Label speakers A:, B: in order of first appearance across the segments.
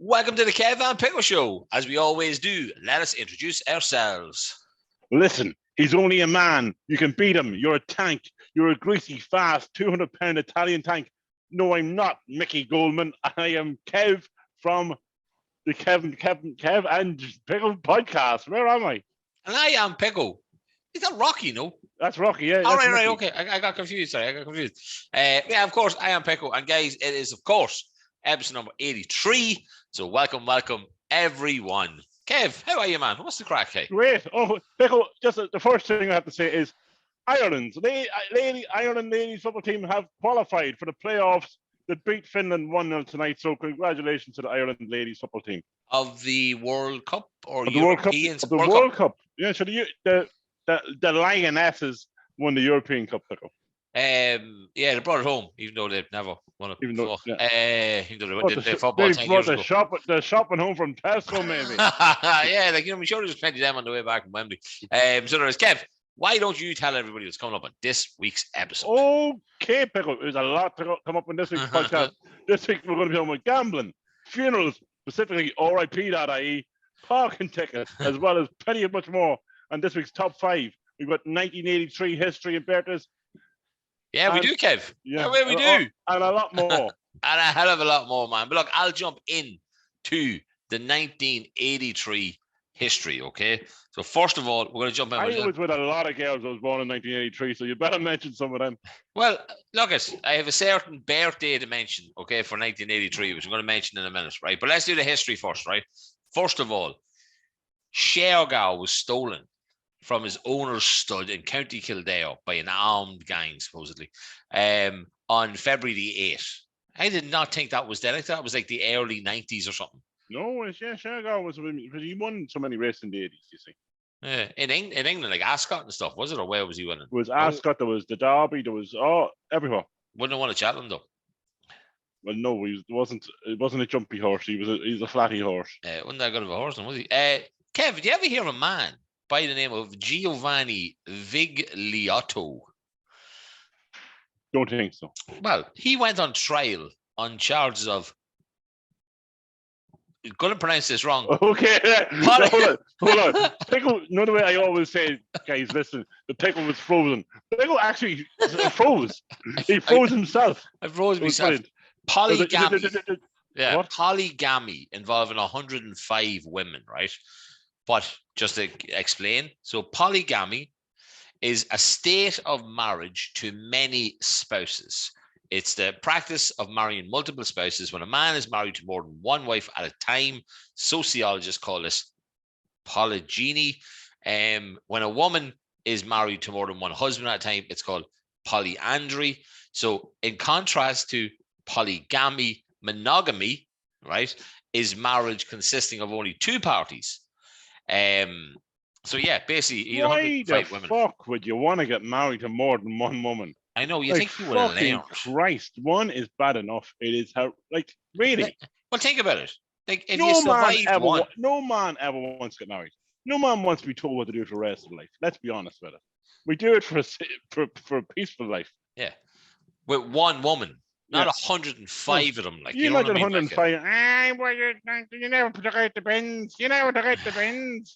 A: Welcome to the Kev and Pickle Show. As we always do, let us introduce ourselves.
B: Listen, he's only a man. You can beat him. You're a tank. You're a greasy, fast, 200-pound Italian tank. No, I'm not Mickey Goldman. I am Kev from the Kev and Pickle podcast. Where am I?
A: And I am Pickle. Is that Rocky, no?
B: That's Rocky, yeah.
A: All right, okay. I got confused. Sorry, I got confused. Yeah, of course, I am Pickle. And guys, it is, of course, episode number 83. So welcome, everyone. Kev, how are you, man? What's the crack, hey?
B: Great. Oh, Pickle, just the first thing I have to say is Ireland ladies football team have qualified for the playoffs that beat Finland 1-0 tonight. So congratulations to the Ireland ladies football team.
A: Of the World Cup or
B: of the World Cup? Of the World Cup. Yeah, so the Lionesses won the European Cup, Pickle.
A: Yeah, they brought it home, even though they've never won it before. Even though they did football
B: they
A: 10
B: brought
A: years ago.
B: The shopping home from Tesco, maybe.
A: Yeah, I'm sure there's plenty of them on the way back from Wembley. So there is. Kev, why don't you tell everybody what's coming up on this week's episode?
B: Okay, Pickle. There's a lot to come up on this week's podcast. This week we're going to be talking about gambling, funerals, specifically RIP.ie, parking tickets, as well as plenty of much more. And this week's top 5, we've got 1983 history and birthdays.
A: Yeah, we do, Kev.
B: Yeah,
A: we do.
B: And a lot more.
A: And a hell of a lot more, man. But look, I'll jump in to the 1983 history, okay? So first of all, we're going to jump in.
B: I was with a lot of girls. I was born in 1983, so you better mention some of them.
A: Well, look, I have a certain birthday to mention, okay, for 1983, which I'm going to mention in a minute, right? But let's do the history first, right? First of all, Shergar was stolen from his owner's stud in County Kildare by an armed gang, supposedly, on February the 8th. I did not think that was then. I thought it was like the early 90s or something.
B: No, Shergar was, because he won so many races in the 80s, you see.
A: Yeah, in England, like Ascot and stuff, was it? Or where was he winning?
B: It was Ascot, there was the Derby, there was, everywhere.
A: Wouldn't have won a Cheltenham, though.
B: Well, no, it wasn't a jumpy horse. He was a flatty horse.
A: Wasn't that good of a horse, was he? Kev, did you ever hear of a man by the name of Giovanni Vigliotto?
B: Don't think so.
A: Well, he went on trial on charges of, I'm going to pronounce this wrong.
B: Okay, hold on. Pickle, another way I always say, guys, listen, the pickle was frozen. Pickle actually froze. He froze himself.
A: I froze myself. Polygamy. Yeah, what? Polygamy involving 105 women, right? But just to explain, so polygamy is a state of marriage to many spouses. It's the practice of marrying multiple spouses. When a man is married to more than one wife at a time, sociologists call this polygyny. When a woman is married to more than one husband at a time, it's called polyandry. So in contrast to polygamy, monogamy, right, is marriage consisting of only two parties. So yeah, basically,
B: why the fuck would you want to get married to more than one woman?
A: I know, you think you would have learned.
B: Christ, one is bad enough. It is how, really.
A: Well, think about it. Like, if
B: no man ever wants to get married. No man wants to be told what to do for the rest of life. Let's be honest with it. We do it for a peaceful life.
A: Yeah, with one woman. Not 105 of them. Like,
B: you imagine 105. You never took out the bins.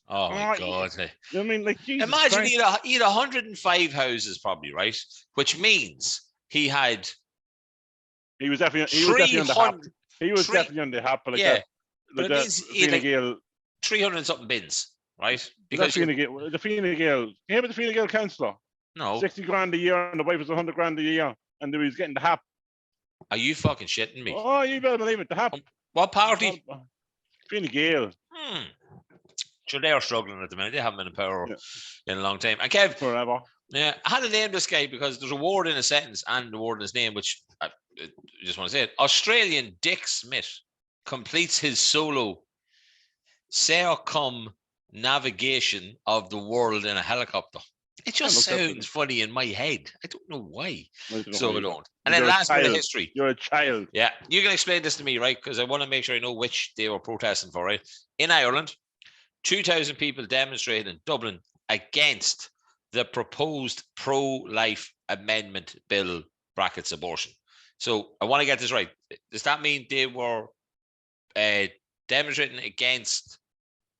A: Oh my God!
B: I mean, like, Jesus
A: imagine
B: Christ.
A: he had 105 houses, probably, right? Which means he was definitely on the hop.
B: He was definitely on the hop. Like
A: yeah,
B: that,
A: but it means he had 300 something bins, right?
B: Because the Fine Gael. Yeah, but the Fine Gael councillor.
A: No,
B: 60 grand a year, and the wife was 100 grand a year, and he was getting the hop.
A: Are you fucking shitting me?
B: Oh, you better believe it. The hop.
A: What party?
B: Fine Gael.
A: Sure, they are struggling at the minute. They haven't been in power in a long time. And Kev,
B: forever.
A: Yeah, I had to name this guy because there's a word in a sentence and a word in his name, which I just want to say it. Australian Dick Smith completes his solo circumnavigation of the world in a helicopter. It just sounds funny in my head. I don't know why. I don't. And then last bit of history.
B: You're a child.
A: Yeah, you can explain this to me, right? Because I want to make sure I know which they were protesting for, right? In Ireland, 2,000 people demonstrated in Dublin against the proposed pro-life amendment bill brackets abortion. So I want to get this right. Does that mean they were demonstrating against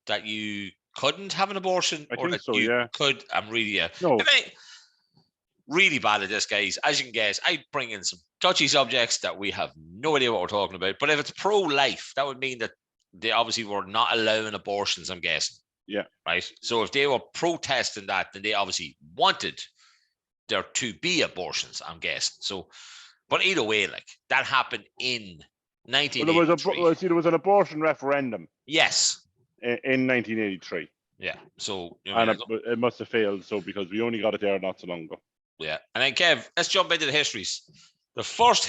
A: that you couldn't have an abortion, or that you could. I'm really
B: no.
A: Really bad at this, guys. As you can guess, I bring in some touchy subjects that we have no idea what we're talking about. But if it's pro-life, that would mean that they obviously were not allowing abortions, I'm guessing.
B: Yeah.
A: Right? So if they were protesting that, then they obviously wanted there to be abortions, I'm guessing. So, but either way, like, that happened in 1983.
B: There was an abortion referendum.
A: Yes.
B: In 1983.
A: Yeah. So,
B: and it must have failed. So because we only got it there not so long ago.
A: Yeah. And then, Kev, let's jump into the histories. The first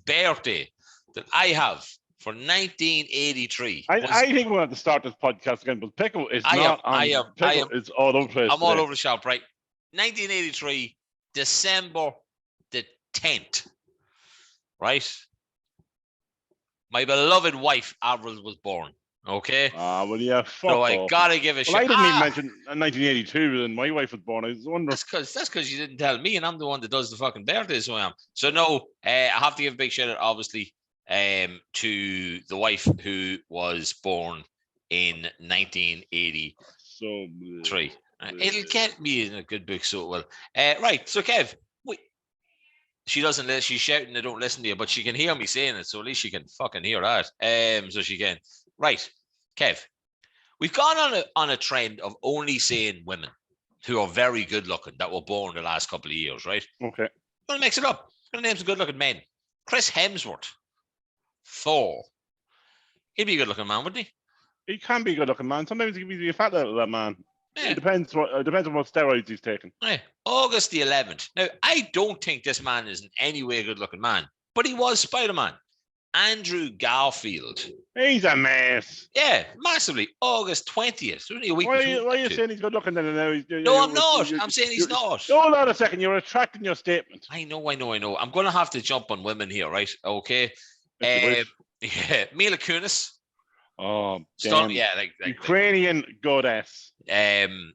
A: birthday that I have for 1983.
B: I think we'll have to start this podcast again, but Pickle is it's all over the place.
A: I'm all over the shop, right? 1983, December the 10th, right? My beloved wife, Avril, was born. Okay.
B: Well, yeah.
A: So I gotta give a shit.
B: I didn't even mention 1982 when my wife was born. I was wondering.
A: That's because you didn't tell me, and I'm the one that does the fucking birthday, so I am. So no, I have to give a big shout out, obviously, to the wife who was born in 1983. It'll get me in a good book, so it will. Right. So Kev, she doesn't listen. She's shouting, "I don't listen to you," but she can hear me saying it, so at least she can fucking hear that. So she can. Right. Kev, we've gone on a trend of only saying women who are very good looking that were born the last couple of years, right?
B: Okay.
A: I'm gonna mix it up. I'm gonna name some good looking men. Chris Hemsworth, Thor. He'd be a good looking man, wouldn't he?
B: He can be a good looking man. Sometimes he can be a fat little man. Yeah. It depends on what steroids he's taking.
A: Yeah. August the 11th. Now, I don't think this man is in any way a good looking man, but he was Spider-Man. Andrew Garfield.
B: He's a mess.
A: Yeah, massively. August 20th. Only a week.
B: Why are you saying he's good looking then?
A: No, I'm not. I'm saying he's not.
B: Hold on a second. You're retracting your statement.
A: I know. I'm going to have to jump on women here, right? Okay. Yeah, Mila Kunis.
B: Oh, damn.
A: Yeah,
B: Ukrainian goddess.
A: Man,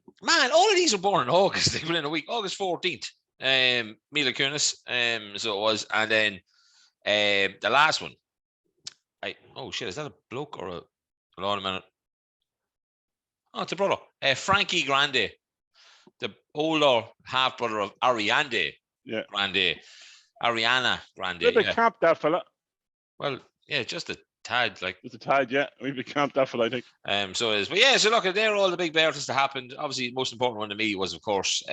A: all of these were born in August. They were in a week. August 14th. Mila Kunis. So it was. And then the last one. Oh shit, is that a bloke or hold on a minute? Oh, it's a brother. Frankie Grande, the older half brother of Ariana Grande. Ariana Grande.
B: Maybe camp that fella.
A: Well, yeah, just a tad, like.
B: Just a tad, yeah. Maybe camp that fella, I think.
A: So it is. But yeah, so look, they're all the big birthdays that happened. Obviously, the most important one to me was, of course,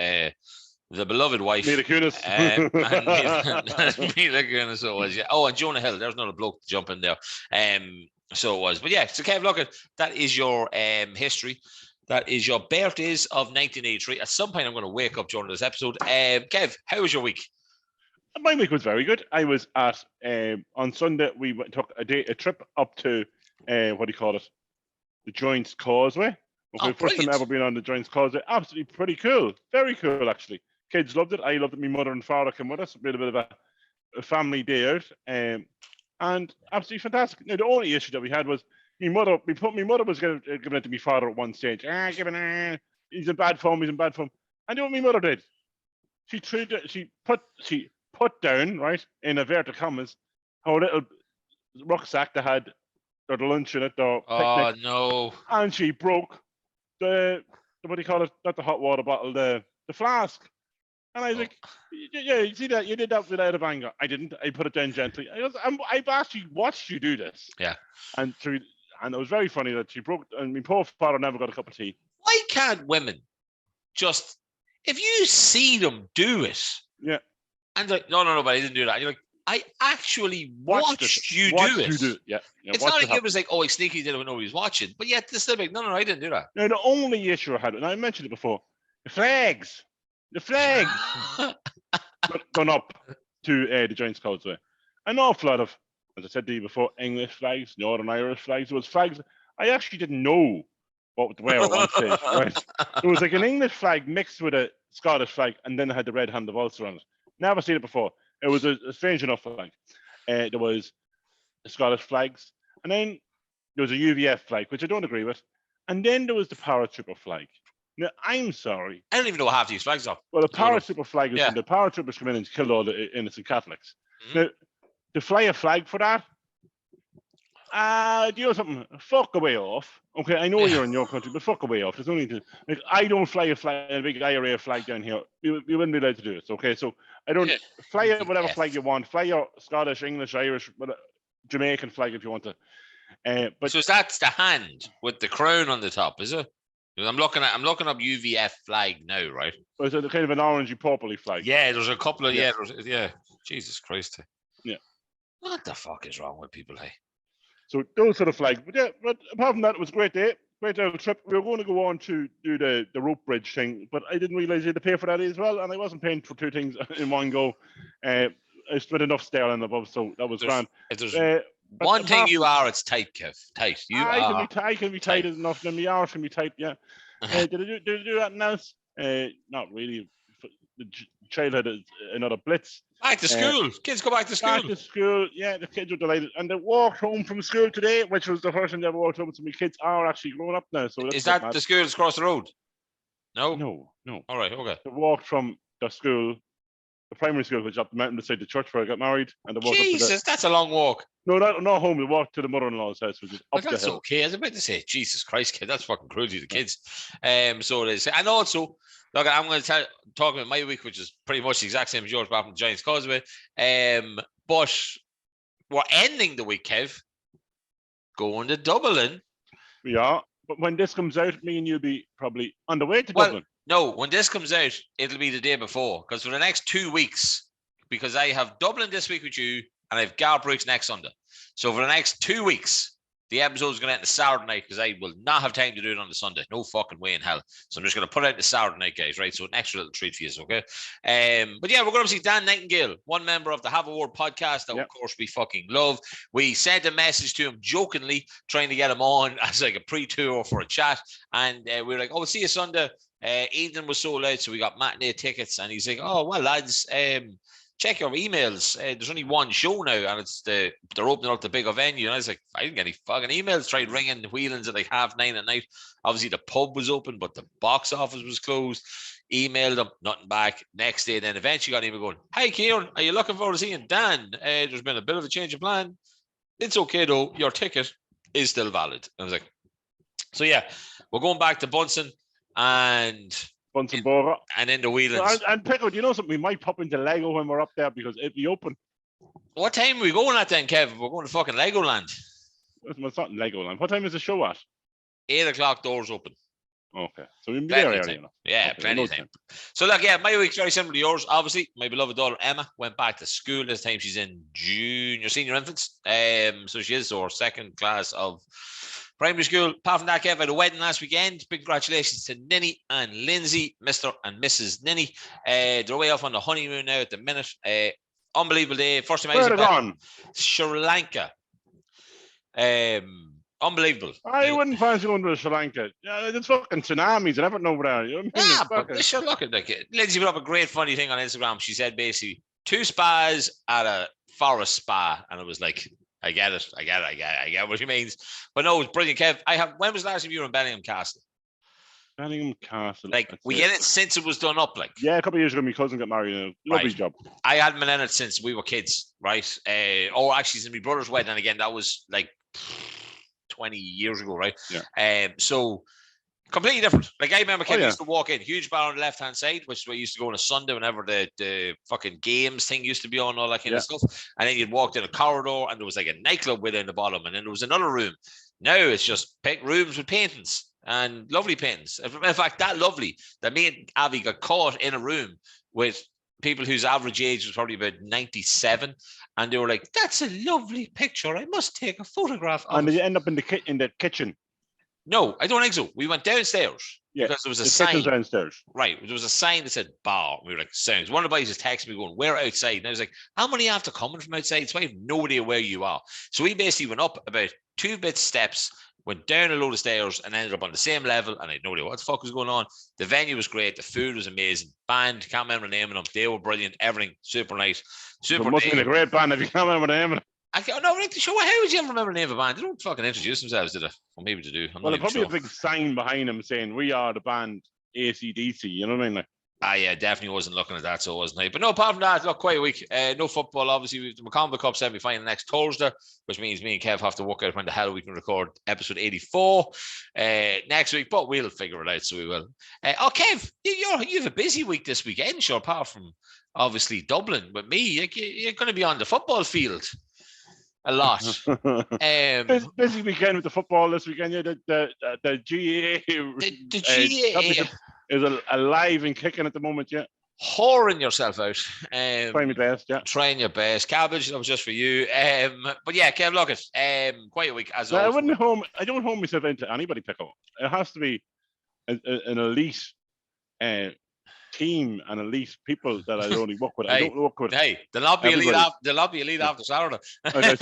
A: the beloved wife.
B: Mila Kunis.
A: Mila Kunis, so it was, yeah. Oh, and Jonah Hill. There's another bloke to jump in there. So it was. But yeah, so Kev, look, that is your history. That is your birthdays of 1983. At some point, I'm going to wake up during this episode. Kev, how was your week?
B: My week was very good. I was at, on Sunday, we took a trip up to, what do you call it? The Joints Causeway. Okay, first time ever been on the Joints Causeway. Absolutely pretty cool. Very cool, actually. Kids loved it. I loved it. My mother and father came with us. We had a bit of a family day out. And absolutely fantastic. Now, the only issue that we had was my mother was giving it to my father at one stage. He's in bad form. And you know what my mother did? She put down, right, in inverted commas, her little rucksack that had their lunch in it.
A: Oh, no.
B: And she broke the what do you call it? Not the hot water bottle, the flask. And I was like, yeah, you see that? You did that without a anger. I didn't. I put it down gently. I've actually watched you do this.
A: Yeah.
B: And it was very funny that she broke, and my poor father never got a cup of tea.
A: Why can't women just, if you see them do it,
B: yeah,
A: and like, no, but I didn't do that. You're like, I actually watched you do it.
B: Yeah.
A: It's not like it was like, oh, I sneaky did it when nobody was watching. But yet, this is like, no, I didn't do that.
B: No, the only issue I had, and I mentioned it before, the flags gone up to the Giants Causeway. An awful lot of, as I said to you before, English flags, Northern Irish flags. There was flags I actually didn't know what to wear at one stage. Right? It was like an English flag mixed with a Scottish flag, and then it had the red hand of Ulster on it. Never seen it before. It was a strange enough flag. There was the Scottish flags, and then there was a UVF flag, which I don't agree with, and then there was the paratrooper flag. Now, I'm sorry.
A: I don't even know what half these flags are.
B: Well, the paratrooper flag is when the paratroopers come in and kill all the innocent Catholics. Mm-hmm. Now, to fly a flag for that, Do you know something? Fuck away off. Okay, I know you're in your country, but fuck away off. There's no need to. Like, I don't fly a big IRA flag down here. You wouldn't be allowed to do it. Okay, so I don't fly whatever flag you want. Fly your Scottish, English, Irish, Jamaican flag if you want to. But
A: so that's the hand with the crown on the top, is it? I'm looking up UVF flag now, right?
B: Well, it's a kind of an orangey purpley flag.
A: Yeah, there's a couple of Jesus Christ.
B: Yeah.
A: What the fuck is wrong with people, hey?
B: So those sort of flags. But apart from that, it was a great day. Great trip. We were going to go on to do the rope bridge thing, but I didn't realize you had to pay for that as well, and I wasn't paying for two things in one go. I spent enough sterling above, so that was grand.
A: If there's one thing you are, it's tight, Kev. Tight.
B: I can be tight enough, and the hours can be tight, yeah. Did I do that else? Not really. The child had another blitz.
A: Back to school. Kids go back to school.
B: Back to school. Yeah, the kids were delighted. And they walked home from school today, which was the first time they ever walked home. So my kids are actually grown up now. So
A: is that the school that's across the road? No?
B: No.
A: All right, okay.
B: They walked from the school, the primary school, which up the mountain beside the church where I got married. And they walked
A: Jesus, that's a long walk.
B: No, not home. They walked to the mother-in-law's house, which is up the hill.
A: That's okay. I was about to say, Jesus Christ, kid, that's fucking cruelty to the kids. So it is. And also, look, I'm going to talk about my week, which is pretty much the exact same as yours, apart from Giants Causeway. But we're ending the week, Kev, going to Dublin.
B: Yeah, but when this comes out, me and you'll be probably on the way to Dublin.
A: No, when this comes out, it'll be the day before. Because for the next 2 weeks, because I have Dublin this week with you, and I have Galbraith's next Sunday. So for the next 2 weeks, the episode is going to end the Saturday night because I will not have time to do it on the Sunday. No fucking way in hell. So I'm just going to put it out the Saturday night, guys, right? So an extra little treat for you, okay? But yeah, we're going to see Dan Nightingale, one member of the Have a Word podcast that, of course, we fucking love. We sent a message to him jokingly, trying to get him on as like a pre-tour for a chat. And we were like, oh, we'll see you Sunday. Evening was sold out, so we got matinee tickets. And he's like, oh, well, lads, check your emails. There's only one show now, and it's they're opening up the bigger venue. And I was like, I didn't get any fucking emails. Tried ringing Whelan's at like 9:30 at night. Obviously, the pub was open, but the box office was closed. Emailed them, nothing back. Next day, then eventually got an email going, "Hi, Kieran, are you looking forward to seeing Dan? There's been a bit of a change of plan. It's okay though. Your ticket is still valid." I was like, "So yeah, we're going back to Bunsen and."
B: Bora.
A: And into Whelan's.
B: And Pickle, do you know something? We might pop into Lego when we're up there because it'll be open.
A: What time are we going at then, Kev? We're going to fucking Legoland.
B: It's not Legoland. What time is the show at?
A: 8 o'clock, doors open.
B: Okay. So we'll be there early enough.
A: Yeah, plenty of time. So look, yeah, my week's very similar to yours. Obviously, my beloved daughter Emma went back to school this time. She's in senior infants. So she is our second class of primary school. Apart from that, Kev, I had a wedding last weekend. Big congratulations to Ninny and Lindsay, Mr. and Mrs. Ninny. They're away off on the honeymoon now at the minute. Unbelievable day. First time I was
B: gone?
A: Sri Lanka. Unbelievable.
B: I wouldn't fancy going to Sri Lanka. Yeah, there's fucking tsunamis and everything over there. You know
A: but they should look at like Lindsay put up a great funny thing on Instagram. She said basically 2 spas at a forest spa, and it was like, I get it. I get what she means. But no, it's brilliant, Kev. When was the last time you were in Bellingham Castle?
B: Bellingham Castle.
A: Like, we get it since it was done up, like.
B: Yeah, a couple of years ago, my cousin got married. Lovely job. I
A: hadn't been in it since we were kids, right? Actually, since my brother's wedding, and again, that was like 20 years ago, right?
B: Yeah.
A: So completely different. Like, I remember Kev used to walk in, huge bar on the left-hand side, which is where you used to go on a Sunday whenever the fucking games thing used to be on, all that kind of stuff. And then you'd walk in a corridor, and there was like a nightclub within the bottom, and then there was another room. Now it's just rooms with paintings and lovely paintings. In fact, that lovely that me and Avi got caught in a room with people whose average age was probably about 97, and they were like, "That's a lovely picture. I must take a photograph of it."
B: And did you end up in the kitchen?
A: No, I don't think so. We went downstairs because there was a sign
B: downstairs.
A: Right, there was a sign that said bar. We were like, "Sounds." One of the boys just texted me going, "We're outside," and I was like, "How many after coming from outside?" So I have no idea where you are. So we basically went up about 2 bit steps, went down a load of stairs, and ended up on the same level. And I had no idea what the fuck was going on. The venue was great. The food was amazing. Band, can't remember the name of them. They were brilliant. Everything super nice. Super.
B: It must have been a great band if you can't remember the name of it.
A: No, like the show. How would you ever remember the name of a band? They don't fucking introduce themselves, did they? Or maybe to do.
B: Well, probably a big sign behind them saying, "We are the band AC/DC." You know what I mean? Like,
A: Yeah, definitely wasn't looking at that, so wasn't I. But no, apart from that, look, quite a week. No football, obviously. We've the McConville Cup semi-final next Thursday, which means me and Kev have to work out when the hell we can record episode 84 next week, but we'll figure it out, so we will. Kev, you have a busy week this weekend, sure, apart from, obviously, Dublin. With me, you're going to be on the football field a lot.
B: Busy weekend with the football this weekend. Yeah, the GAA
A: GAA
B: is alive and kicking at the moment. Yeah,
A: whoring yourself out.
B: Trying my best. Yeah,
A: trying your best. Cabbage, that was just for you. But yeah, Kev, look at quite a week as always.
B: I don't home myself into anybody pickle. It has to be an elite team and elite people that I only work with. I don't work with.
A: Hey, they'll not be elite after Saturday.
B: I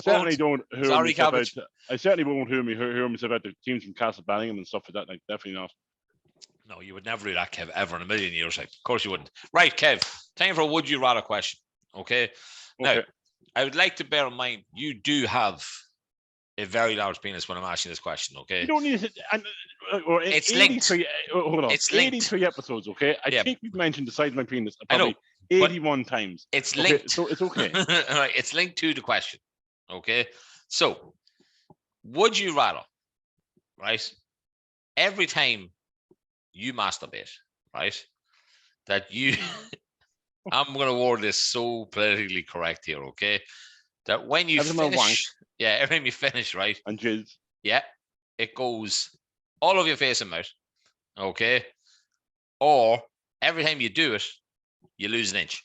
B: certainly don't. Sorry, Cabbage. I certainly won't hear myself about the teams from Castle Banningham and stuff like that. Like, definitely not.
A: No, you would never do that, Kev, ever in a million years. Like, of course you wouldn't. Right, Kev, time for a would you rather question. Okay. Now, I would like to bear in mind you do have a very large penis when I'm asking this question. Okay.
B: You don't need to.
A: It's linked.
B: Hold on. It's 83 episodes. Okay. I think we've mentioned the size of my penis probably 81 times.
A: It's linked.
B: So it's okay.
A: All right. It's linked to the question. Okay. So, would you rather, right, every time you masturbate, right, that you, I'm going to word this so politically correct here, okay, that when you finish, every time you finish, right,
B: and jizz,
A: it goes all over your face and mouth, okay, or every time you do it, you lose an inch.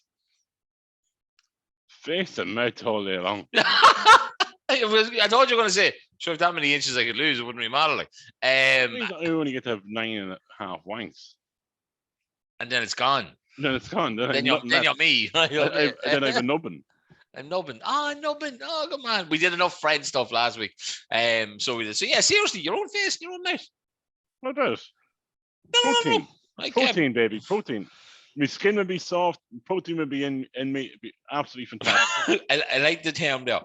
B: Face and mouth all day long.
A: I thought you were going to say, sure, if that many inches I could lose, it wouldn't really matter. Like,
B: I only get to have 9.5 wanks,
A: and then it's gone.
B: Then it's gone.
A: Then you're me.
B: Then I have a nubbin.
A: A nubbin. Nubbin. Oh, come on. We did enough friend stuff last week. So we did. So yeah, seriously, your own face, your own mouth.
B: What about it?
A: Protein.
B: No. Protein, baby. Protein. My skin would be soft. Protein would be in me. It'd be absolutely fantastic.
A: I like the term there.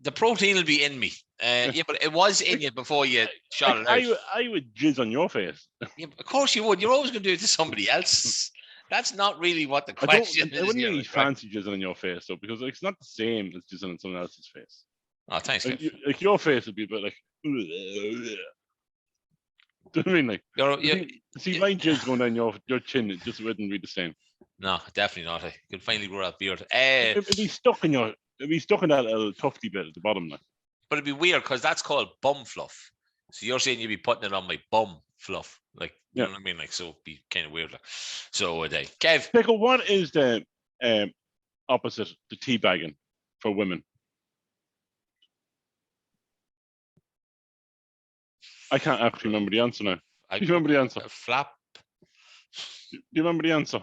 A: The protein will be in me. Yeah, but it was in you before you shot it out.
B: I would jizz on your face.
A: Yeah, of course you would. You're always going to do it to somebody else. That's not really what the question is.
B: I wouldn't really fancy jizzing on your face, though, because it's not the same as jizzing on someone else's face.
A: Oh, thanks.
B: Like your face would be a bit like. Do you know what I mean? Like, see my jizz going down your chin, it just wouldn't be the same.
A: No, definitely not. I could finally grow that beard.
B: It'd be stuck in that little tufty bit at the bottom, like.
A: But it'd be weird because that's called bum fluff. So you're saying you'd be putting it on my bum fluff, like, you know what I mean? Like, so it'd be kind of weird. Like. So Kev,
B: Pickle, what is the opposite to teabagging for women? I can't actually remember the answer now. Do you remember the answer?
A: A flap.
B: Do you remember the answer?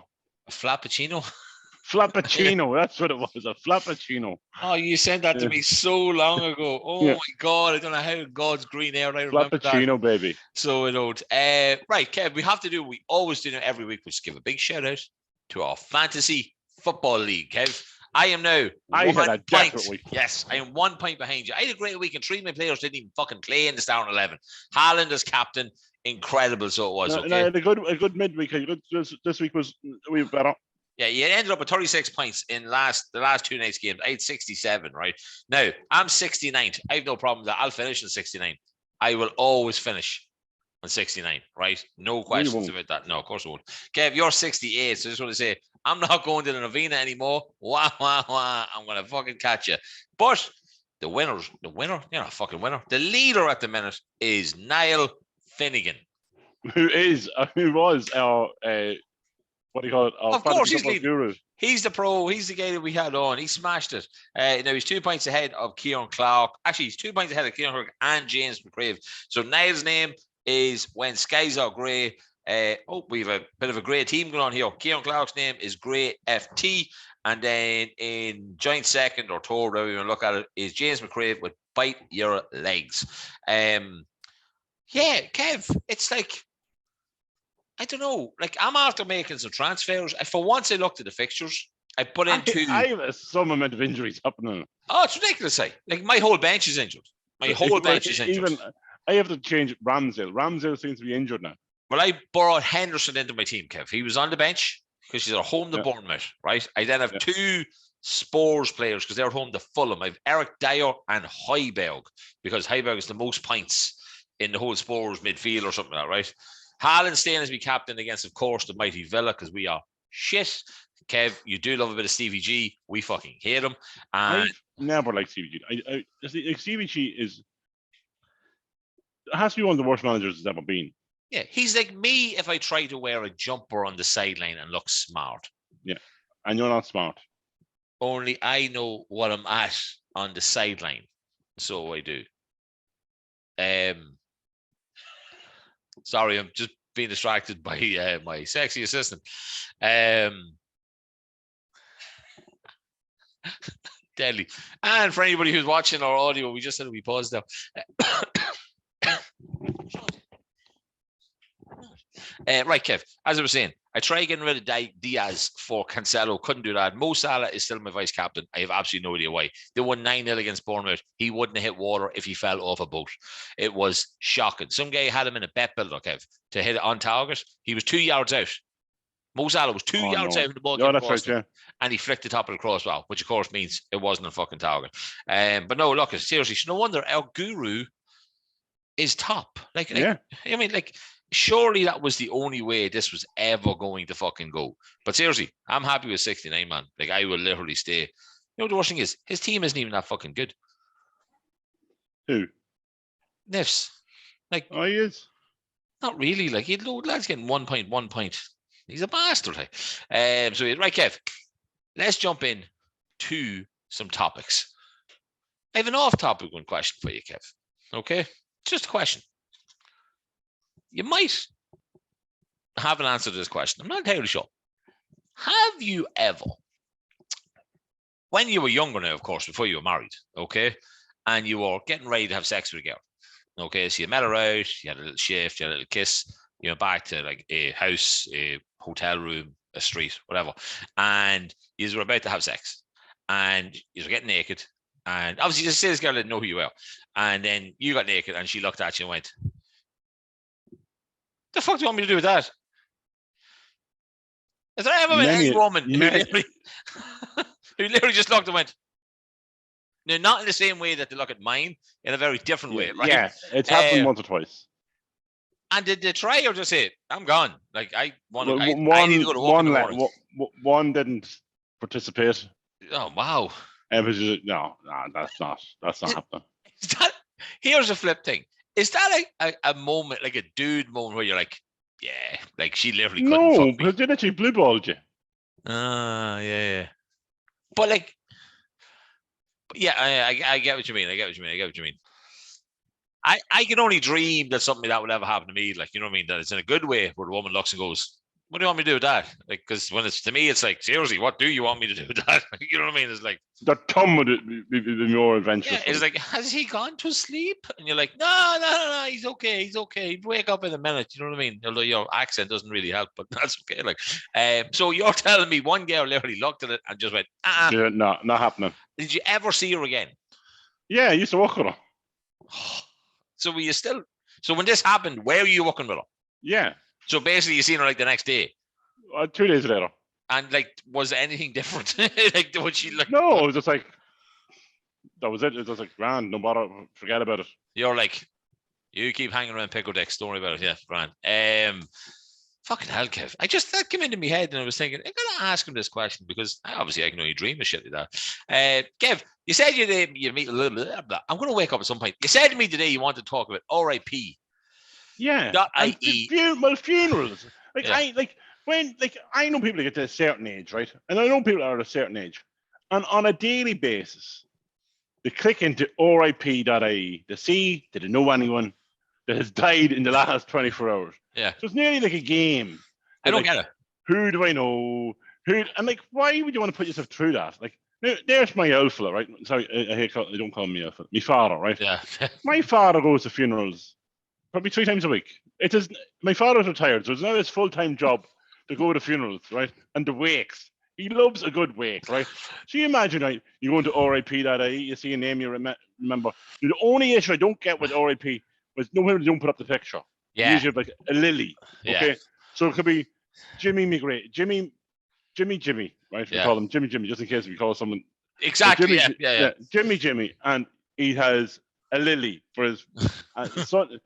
A: A Flapuccino.
B: Flapuccino, that's what it was, a Flapuccino.
A: Oh, you sent that to me so long ago. Oh my God, I don't know how God's green air I remember
B: Flapuccino, baby.
A: So I don't. Right, Kev, we have to do what we always do every week, which is give a big shout out to our fantasy football league, Kev. I am now
B: I had a desperate week.
A: Yes, I am 1 point behind you. I had a great week, and 3 of my players didn't even fucking play in the starting 11. Haaland as captain, incredible. So it was.
B: And I had a good midweek. This week was way better.
A: Yeah, you ended up with 36 points in the last 2 nights games. I had 67, right? Now, I'm 69th. I have no problem with that. I'll finish in 69. I will always finish on 69, right? No questions about that. No, of course I won't. Kev, you're 68, so I just want to say, I'm not going to the Novena anymore. Wah, wah, wah. I'm going to fucking catch you. But the winner, you're not a fucking winner. The leader at the minute is Niall Finnegan.
B: Who was our... what do you call it?
A: Of course, he's the pro. He's the guy that we had on. He smashed it. Now he's 2 points ahead of Kieran Clark. Actually, he's 2 points ahead of Kieran Clark and James McCrave. So Niall's name is When Skies Are Grey. We have a bit of a grey team going on here. Kieran Clark's name is Grey FT. And then in joint second or third, whatever you want to look at it, is James McCrave with Bite Your Legs. Yeah, Kev, it's like, I don't know. Like, I'm after making some transfers. For once, I looked at the fixtures. I put in two.
B: I have some amount of injuries happening.
A: Oh, it's ridiculous. Like, my whole bench is injured. My whole bench is injured.
B: Even I have to change Ramsdale. Ramsdale seems to be injured now.
A: But I borrowed Henderson into my team, Kev. He was on the bench because he's at home to Bournemouth, right? I then have two Spurs players because they're at home to Fulham. I have Eric Dyer and Højbjerg because Højbjerg is the most points in the whole Spurs midfield or something like that, right? Haaland staying as my captain against, of course, the mighty Villa because we are shit. Kev, you do love a bit of Stevie G. We fucking hate him. And
B: I never liked Stevie G. Stevie G has to be one of the worst managers there's ever been.
A: Yeah, he's like me if I try to wear a jumper on the sideline and look smart.
B: Yeah, and you're not smart.
A: Only I know what I'm at on the sideline. So I do. Sorry, I'm just being distracted by my sexy assistant. Deadly. And for anybody who's watching our audio, we just said we paused now. Right, Kev, as I was saying, I tried getting rid of Diaz for Cancelo, couldn't do that. Mo Salah is still my vice captain. I have absolutely no idea why. They won 9-0 against Bournemouth. He wouldn't have hit water if he fell off a boat. It was shocking. Some guy had him in a bet builder, Kev, to hit it on target. He was 2 yards out. Mo Salah was 2 yards out of the ball.
B: That's right, yeah.
A: And he flicked the top of the crossbar, which of course means it wasn't a fucking target. But no, look, seriously, no wonder our guru is top. I mean, surely that was the only way this was ever going to fucking go. But seriously, I'm happy with 69, man. Like, I will literally stay. You know, the worst thing is, his team isn't even that fucking good.
B: Who?
A: Nifs. Like,
B: oh, he is?
A: Not really. Like, he'd load lads getting 1 point. He's a bastard. Like. Right, Kev, let's jump in to some topics. I have an off-topic one question for you, Kev. Okay? Just a question. You might have an answer to this question. I'm not entirely sure. Have you ever, when you were younger now, of course, before you were married, okay, and you were getting ready to have sex with a girl, okay, so you met her out, you had a little shift, you had a little kiss, you went back to like a house, a hotel room, a street, whatever, and you were about to have sex, and you were getting naked, and obviously just say this girl didn't know who you were, and then you got naked, and she looked at you and went, the fuck do you want me to do with that? Has there ever been any woman who literally just looked and went, no, not in the same way that they look at mine, in a very different way, right?
B: Yeah, it's happened once or twice.
A: And did they try or just say, I'm gone? Like, I want to, I need to go to work in the morning.
B: One didn't participate.
A: Oh, wow.
B: No, that's not happening.
A: Here's a flip thing. Is that a moment, like a dude moment where you're like, yeah, like she literally couldn't fuck me?
B: No, because they literally blue-balled you.
A: Yeah. But like, yeah, I get what you mean. I get what you mean. I can only dream that something like that would ever happen to me. Like, you know what I mean? That it's in a good way where the woman looks and goes, what do you want me to do with that? Like, because when it's to me, it's like, seriously, what do you want me to do with that? Like, you know what I mean? It's like
B: that tongue would be more adventurous.
A: Yeah, it's like, has he gone to sleep? And you're like, no, he's okay. He'd wake up in a minute. You know what I mean? Although your accent doesn't really help, but that's okay. Like, so you're telling me one girl literally looked at it and just went,
B: Yeah, no, not happening.
A: Did you ever see her again?
B: Yeah, I used to work with her.
A: So were you still? So when this happened, where were you working with her?
B: Yeah.
A: So basically, you seen her like the next day.
B: 2 days later.
A: And like, was there anything different? Like, was she like?
B: No, it was just like that was it. It was like grand. No bother. Forget about it.
A: You're like, you keep hanging around Pickle Decks. Don't worry about it. Yeah, grand. Fucking hell, Kev. That came into my head, and I was thinking, I'm gonna ask him this question because obviously I can only dream of shit like that. Kev, you said you meet a little bit. I'm gonna wake up at some point. You said to me today you want to talk about R.I.P.
B: Yeah.
A: .ie.
B: Funerals. Like I know people that get to a certain age, right? And I know people that are at a certain age, and on a daily basis, they click into RIP.ie to see did they know anyone that has died in the last 24 hours.
A: Yeah.
B: So it's nearly like a game.
A: I don't get it.
B: Who do I know? And like, why would you want to put yourself through that? Like, there's my old fella, right? Sorry, I don't call me old fella. My father, right?
A: Yeah.
B: My father goes to funerals probably 3 times a week. My father's retired, so it's now his full-time job to go to funerals, right? And the wakes. He loves a good wake, right? So you imagine, right? You go into RIP.ie, you see a name you remember. The only issue I don't get with RIP was no one don't put up the picture.
A: Yeah.
B: Usually like a Lily. Okay.
A: Yeah.
B: So it could be Jimmy McGray, Jimmy, right? We call him Jimmy, just in case we call someone.
A: Exactly.
B: Jimmy, Jimmy, and he has a Lily for his son,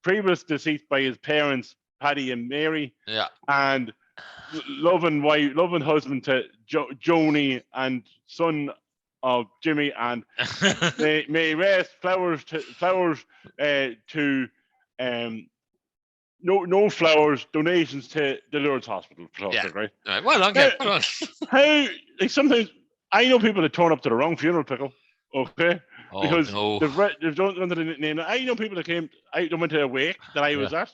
B: previous deceased by his parents, Paddy and Mary.
A: Yeah.
B: And loving husband to Joni and son of Jimmy, and may rest flowers to no flowers donations to the Lourdes Hospital. Right?
A: Well, okay.
B: How like sometimes I know people that turn up to the wrong funeral, Pickle. Okay. Because they've done under the name. I know people that came. I went to a wake that I was at,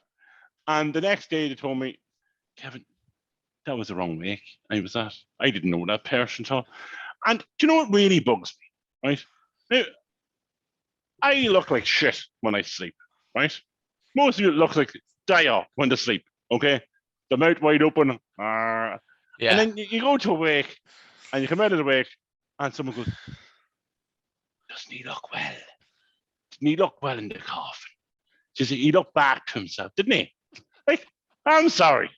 B: and the next day they told me, Kevin, that was the wrong wake I was at. I didn't know that person at all. And do you know what really bugs me? Right? Now, I look like shit when I sleep. Right? Most of you look like die off when they sleep. Okay? The mouth wide open. And then you go to a wake, and you come out of the wake, and someone goes, doesn't he look well? Didn't he look well in the coffin? He looked back to himself, didn't he? Like, I'm sorry.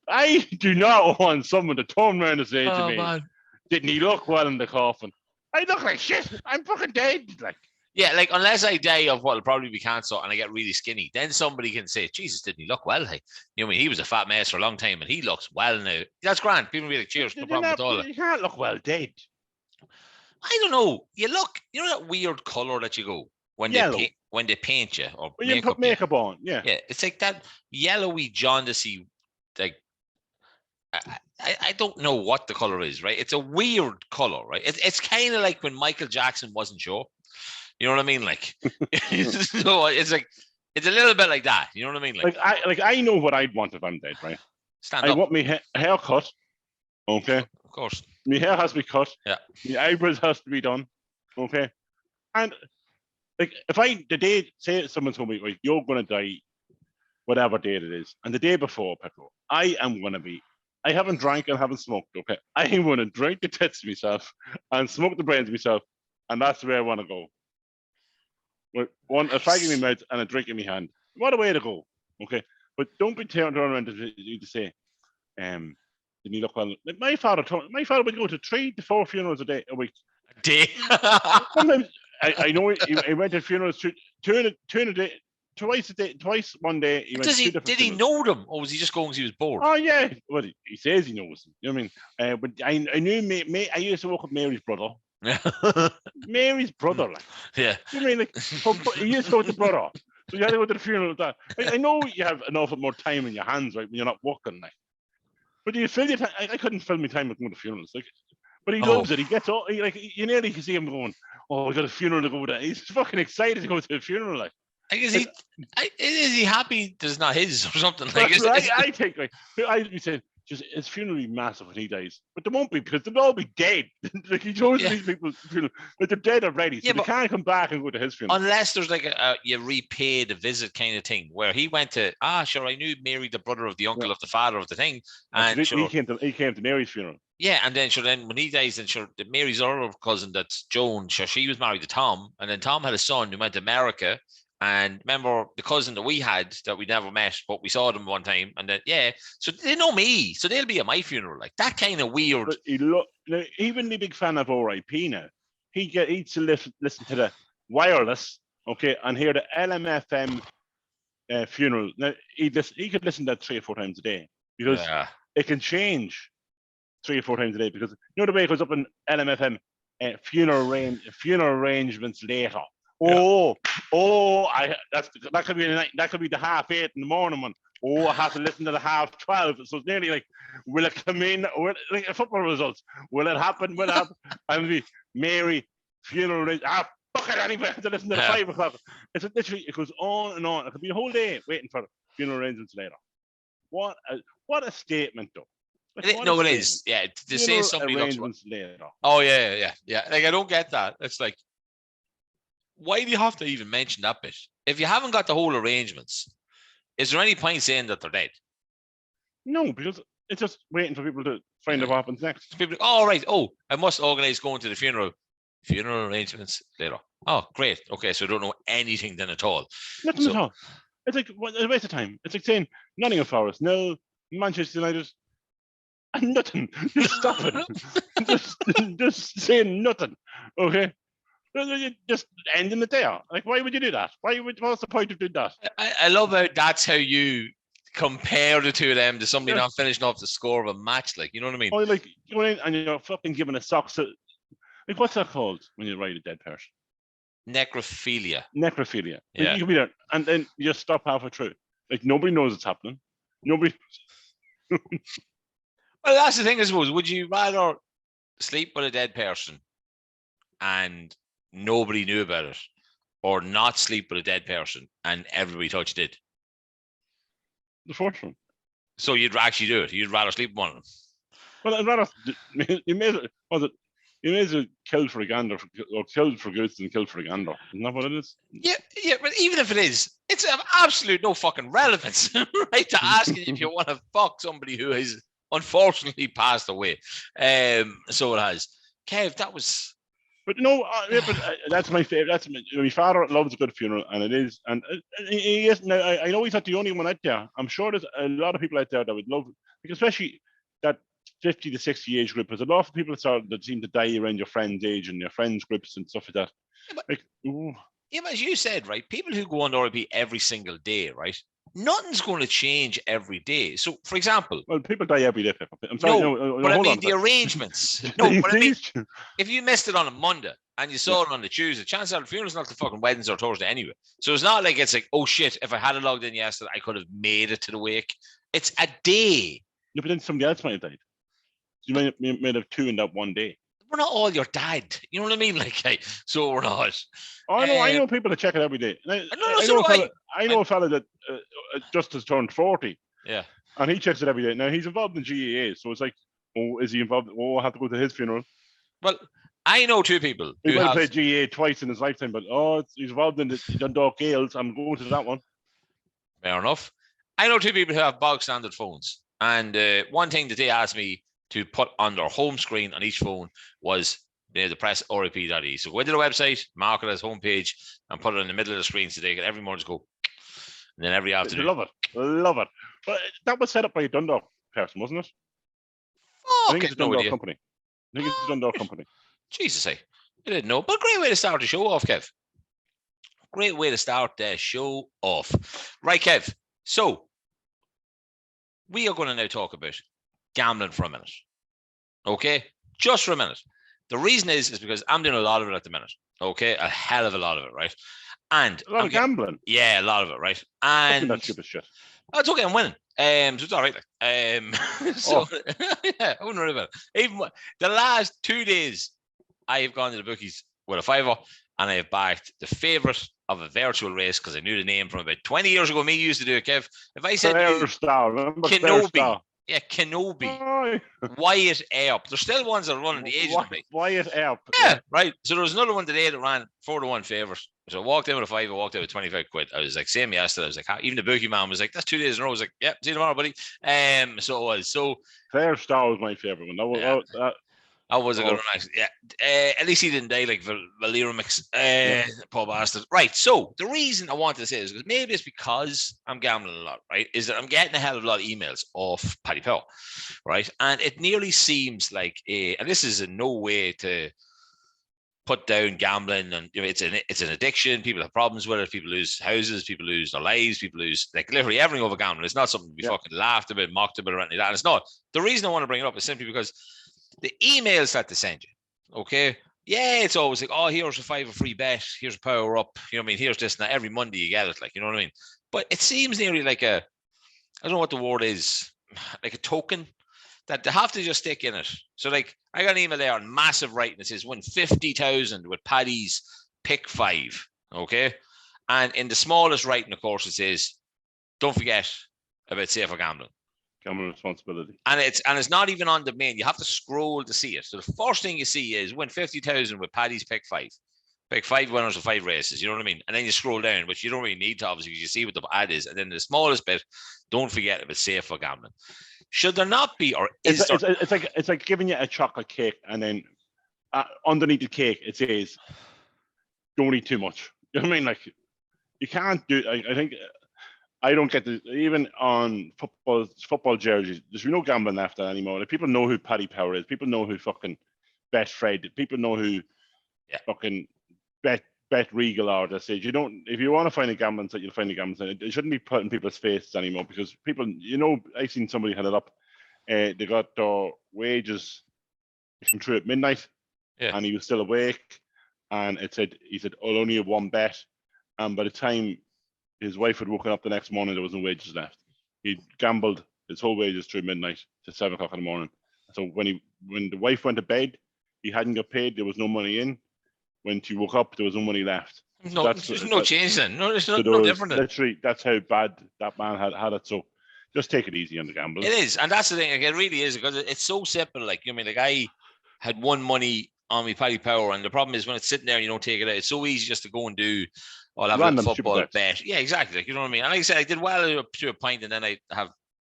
B: I do not want someone to turn around and say to me, man, didn't he look well in the coffin? I look like shit. I'm fucking dead. Like,
A: yeah, like unless I die of what'll probably be cancer and I get really skinny, then somebody can say, Jesus, didn't he look well? Hey, you know what I mean? He was a fat mess for a long time and he looks well now. That's grand. People will be like, cheers, no problem at all.
B: You can't look well dead.
A: I don't know. You know that weird colour that you go when they paint you or
B: when you put makeup on. Yeah.
A: Yeah, it's like that yellowy, jaundicey, like I don't know what the color is, right? It's a weird color, right? It's kind of like when Michael Jackson wasn't sure. You know what I mean? Like, so it's like it's a little bit like that. You know what I mean?
B: Like I know what I'd want if I'm dead, right? I want my hair cut. Okay.
A: Of course.
B: My hair has to be cut.
A: Yeah.
B: My eyebrows has to be done. Okay. And like if the day say someone told me, right, you're gonna die, whatever date it is, and the day before, Petro, I haven't drank and haven't smoked, okay? I'm going to drink the tits myself and smoke the brains myself, and that's the way I want to go. With a fag in my mouth and a drink in my hand. What a way to go, okay? But don't be turned around to say, didn't you look well? Like my father would go to 3 to 4 funerals a week.
A: A day?
B: Sometimes, I know he went to funerals two in a day. Twice one day.
A: Did he know them, or was he just going because he was bored?
B: Oh yeah, well he says he knows them. You know what I mean? But I knew I used to work with Mary's brother. Mary's brother, like.
A: Yeah.
B: You know what I mean? Like, he used to go with the brother, so you had to go to the funeral with that. I know you have an awful more time in your hands, right, when you're not working, like. But do you fill your time? I couldn't fill my time with going to funerals, like. But he loves it. He gets all you nearly can see him going, "Oh, we got a funeral to go to." He's fucking excited to go to the funeral, like.
A: Is he happy there's not his or something? Like,
B: I think I'd be saying just his funeral will be massive when he dies, but there won't be because they'll all be dead. Like he chose these people's funeral, but they're dead already, so they can't come back and go to his funeral
A: unless there's like you repay the visit kind of thing where he went to. Sure, I knew Mary, the brother of the uncle of the father of the thing, and
B: he came to Mary's funeral.
A: Yeah, and then when he dies, then Mary's other cousin, that's Joan, she was married to Tom, and then Tom had a son who went to America. And remember the cousin that we had that we never met, but we saw them one time, and then so they know me, so they'll be at my funeral, like that kind of weird.
B: But even the big fan of R.I.P. now, he'd to listen to the wireless, okay, and hear the LMFM funeral. Now he could listen to that 3 or 4 times a day because it can change 3 or 4 times a day because you know the way it goes up in LMFM funeral arrangements later. That could be that could be the 8:30 in the morning one. I have to listen to the 12:30. So it's nearly like, will it come in? Like football results? Will it happen? Will it happen? And be Mary funeral. Fuck it anyway. I have to listen to the 5 o'clock. It's literally it goes on and on. It could be a whole day waiting for funeral arrangements later. What a statement, though.
A: It is. Yeah, to say somebody looks later. Oh yeah. Like I don't get that. It's like, why do you have to even mention that bit? If you haven't got the whole arrangements, is there any point saying that they're dead?
B: No, because it's just waiting for people to find out what happens next.
A: People, right. I must organise going to the funeral. Funeral arrangements later. Oh, great. Okay, so I don't know anything then at all.
B: Nothing at all. It's like a waste of time. It's like saying Nottingham Forest, no, Manchester United, and nothing. Just stop it. just saying nothing. Okay. Just ending it there. Like, why would you do that? What's the point of doing that?
A: I love how that's how you compare the two of them to somebody not finishing off the score of a match. Like, you know what I mean?
B: Oh, like you go in and you're fucking giving a sock. So, like, what's that called when you ride a dead person?
A: Necrophilia.
B: Necrophilia.
A: Yeah.
B: You can be there, and then you just stop halfway through. Like, nobody knows it's happening. Nobody.
A: Well, that's the thing, I suppose. Would you rather sleep with a dead person and nobody knew about it, or not sleep with a dead person and everybody thought you did?
B: The first one.
A: So you'd actually do it. You'd rather sleep with one of them.
B: Well, I'd rather you may as well kill for a gander, or kill for goose than kill for a gander. Isn't that what it is?
A: Yeah, but even if it is, it's of absolute no fucking relevance, right? To asking if you want to fuck somebody who has unfortunately passed away. So it has. Kev, that was.
B: But no, that's my favorite. That's my father loves a good funeral, and it is. And he is. Now, I know he's not the only one out there. I'm sure there's a lot of people out there that would love, because especially that 50 to 60 age group. There's a lot of people that seem to die around your friends' age and your friends' groups and stuff like that.
A: Yeah, but as you said, right, people who go on RIP every single day, right, nothing's going to change every day. So, for example,
B: well, people die every day. I'm sorry, no,
A: but I mean the arrangements. No, but I mean, if you missed it on a Monday and you saw it on the Tuesday, chances are the funeral's not the fucking Wednesday or Thursday anyway. So it's not like it's like, oh shit, if I had logged in yesterday, I could have made it to the wake. It's a day.
B: No, but then somebody else might have died. You might have two in that one day.
A: We're not all your dad. You know what I mean? Like, hey, so we're not.
B: I know people that check it every day. I know a fella that just has turned 40.
A: Yeah.
B: And he checks it every day. Now, he's involved in GAA, so it's like, oh, is he involved? Oh, I have to go to his funeral.
A: Well, I know two people
B: who might have played GAA twice in his lifetime, but he's involved in the Dundalk Gales. I'm going to that one.
A: Fair enough. I know two people who have bog standard phones. And one thing that they asked me to put on their home screen on each phone was the press RIP.e. So go into the website, mark it as homepage, and put it in the middle of the screen so they can every morning just go, and then every afternoon.
B: Love it. But that was set up by a Dundalk person, wasn't it? I think it's a Dundalk company.
A: Jesus, I didn't know. But great way to start the show off, Kev. Great way to start the show off. Right, Kev. So we are going to now talk about gambling for a minute. Okay? Just for a minute. The reason is because I'm doing a lot of it at the minute. Okay? A hell of a lot of it, right? And
B: a lot of gambling.
A: Yeah, a lot of it, right? And
B: that's stupid shit.
A: Oh, it's okay, I'm winning. So it's all right. Yeah, I wouldn't worry about it. Even the last 2 days, I have gone to the bookies with a fiver, and I have backed the favourite of a virtual race because I knew the name from about 20 years ago. Me used to do it, Kev. If I said Kenobi, yeah, Kenobi, Wyatt Earp. There's still ones that are running the age of me.
B: Wyatt Earp.
A: Yeah, right. So there was another one today that ran 4-1 favourite. So I walked in with a fiver, walked out with 25 quid. I was like, same yesterday. I was like, even the bookie man was like, that's 2 days in a row. I was like, yeah, see you tomorrow, buddy. So it was. So
B: Fair Star was my favourite one.
A: That was a good one, actually. Yeah. At least he didn't die like Valera mix. Poor bastard. Right. So the reason I wanted to say this is maybe it's because I'm gambling a lot, right? Is that I'm getting a hell of a lot of emails off Paddy Power, right? And it nearly seems like and this is in no way to put down gambling, and it's an addiction. People have problems with it. People lose houses. People lose their lives. People lose like literally everything over gambling. It's not something to be fucking laughed about, mocked about, or anything like that. And it's not. The reason I want to bring it up is simply because the emails that they send you, okay? Yeah, it's always like, oh, here's a $5 free bet. Here's a power up. You know what I mean? Here's this and that. Every Monday you get it, like, you know what I mean? But it seems nearly like I don't know what the word is, like a token that they have to just stick in it. So, like, I got an email there on massive writing that says win 50,000 with Paddy's pick 5, okay? And in the smallest writing, of course, it says, don't forget about safer gambling.
B: Gambling responsibility.
A: And it's not even on the main. You have to scroll to see it. So the first thing you see is win 50,000 with Paddy's pick 5. Pick 5 winners of 5 races. You know what I mean? And then you scroll down, which you don't really need to, obviously, because you see what the ad is. And then the smallest bit, don't forget if it's safe for gambling. Should there not be, or is there?
B: It's like giving you a chocolate cake, and then underneath the cake it says, "Don't eat too much." You know what I mean? Like, you can't do. I think I don't get this. Even on football jerseys, there's no gambling left anymore. Like, people know who Paddy Power is. People know who fucking Bet Fred. People know who fucking Bet Regal are. That stage. You don't. If you want to find a gambling site, you'll find a gambling site. It shouldn't be put in people's faces anymore, because people, I seen somebody had it up. They got their wages come through at midnight, and he was still awake. And he said, I'll only have one bet. And by the time his wife had woken up the next morning, there was no wages left. He gambled his whole wages through midnight to 7 o'clock in the morning. So when the wife went to bed, he hadn't got paid. There was no money in. When she woke up, there was no money left.
A: No, there's no change then. No, there's no different.
B: Literally, that's how bad that man had it. So just take it easy on the gambling.
A: It is, and that's the thing. Like, it really is, because it's so simple. Like, like, I had won money on me Paddy Power, and the problem is when it's sitting there and you don't take it out, it's so easy just to go and do. I'll have a football bet. Yeah, exactly. Like, you know what I mean? And like I said, I did well up to a point, and then I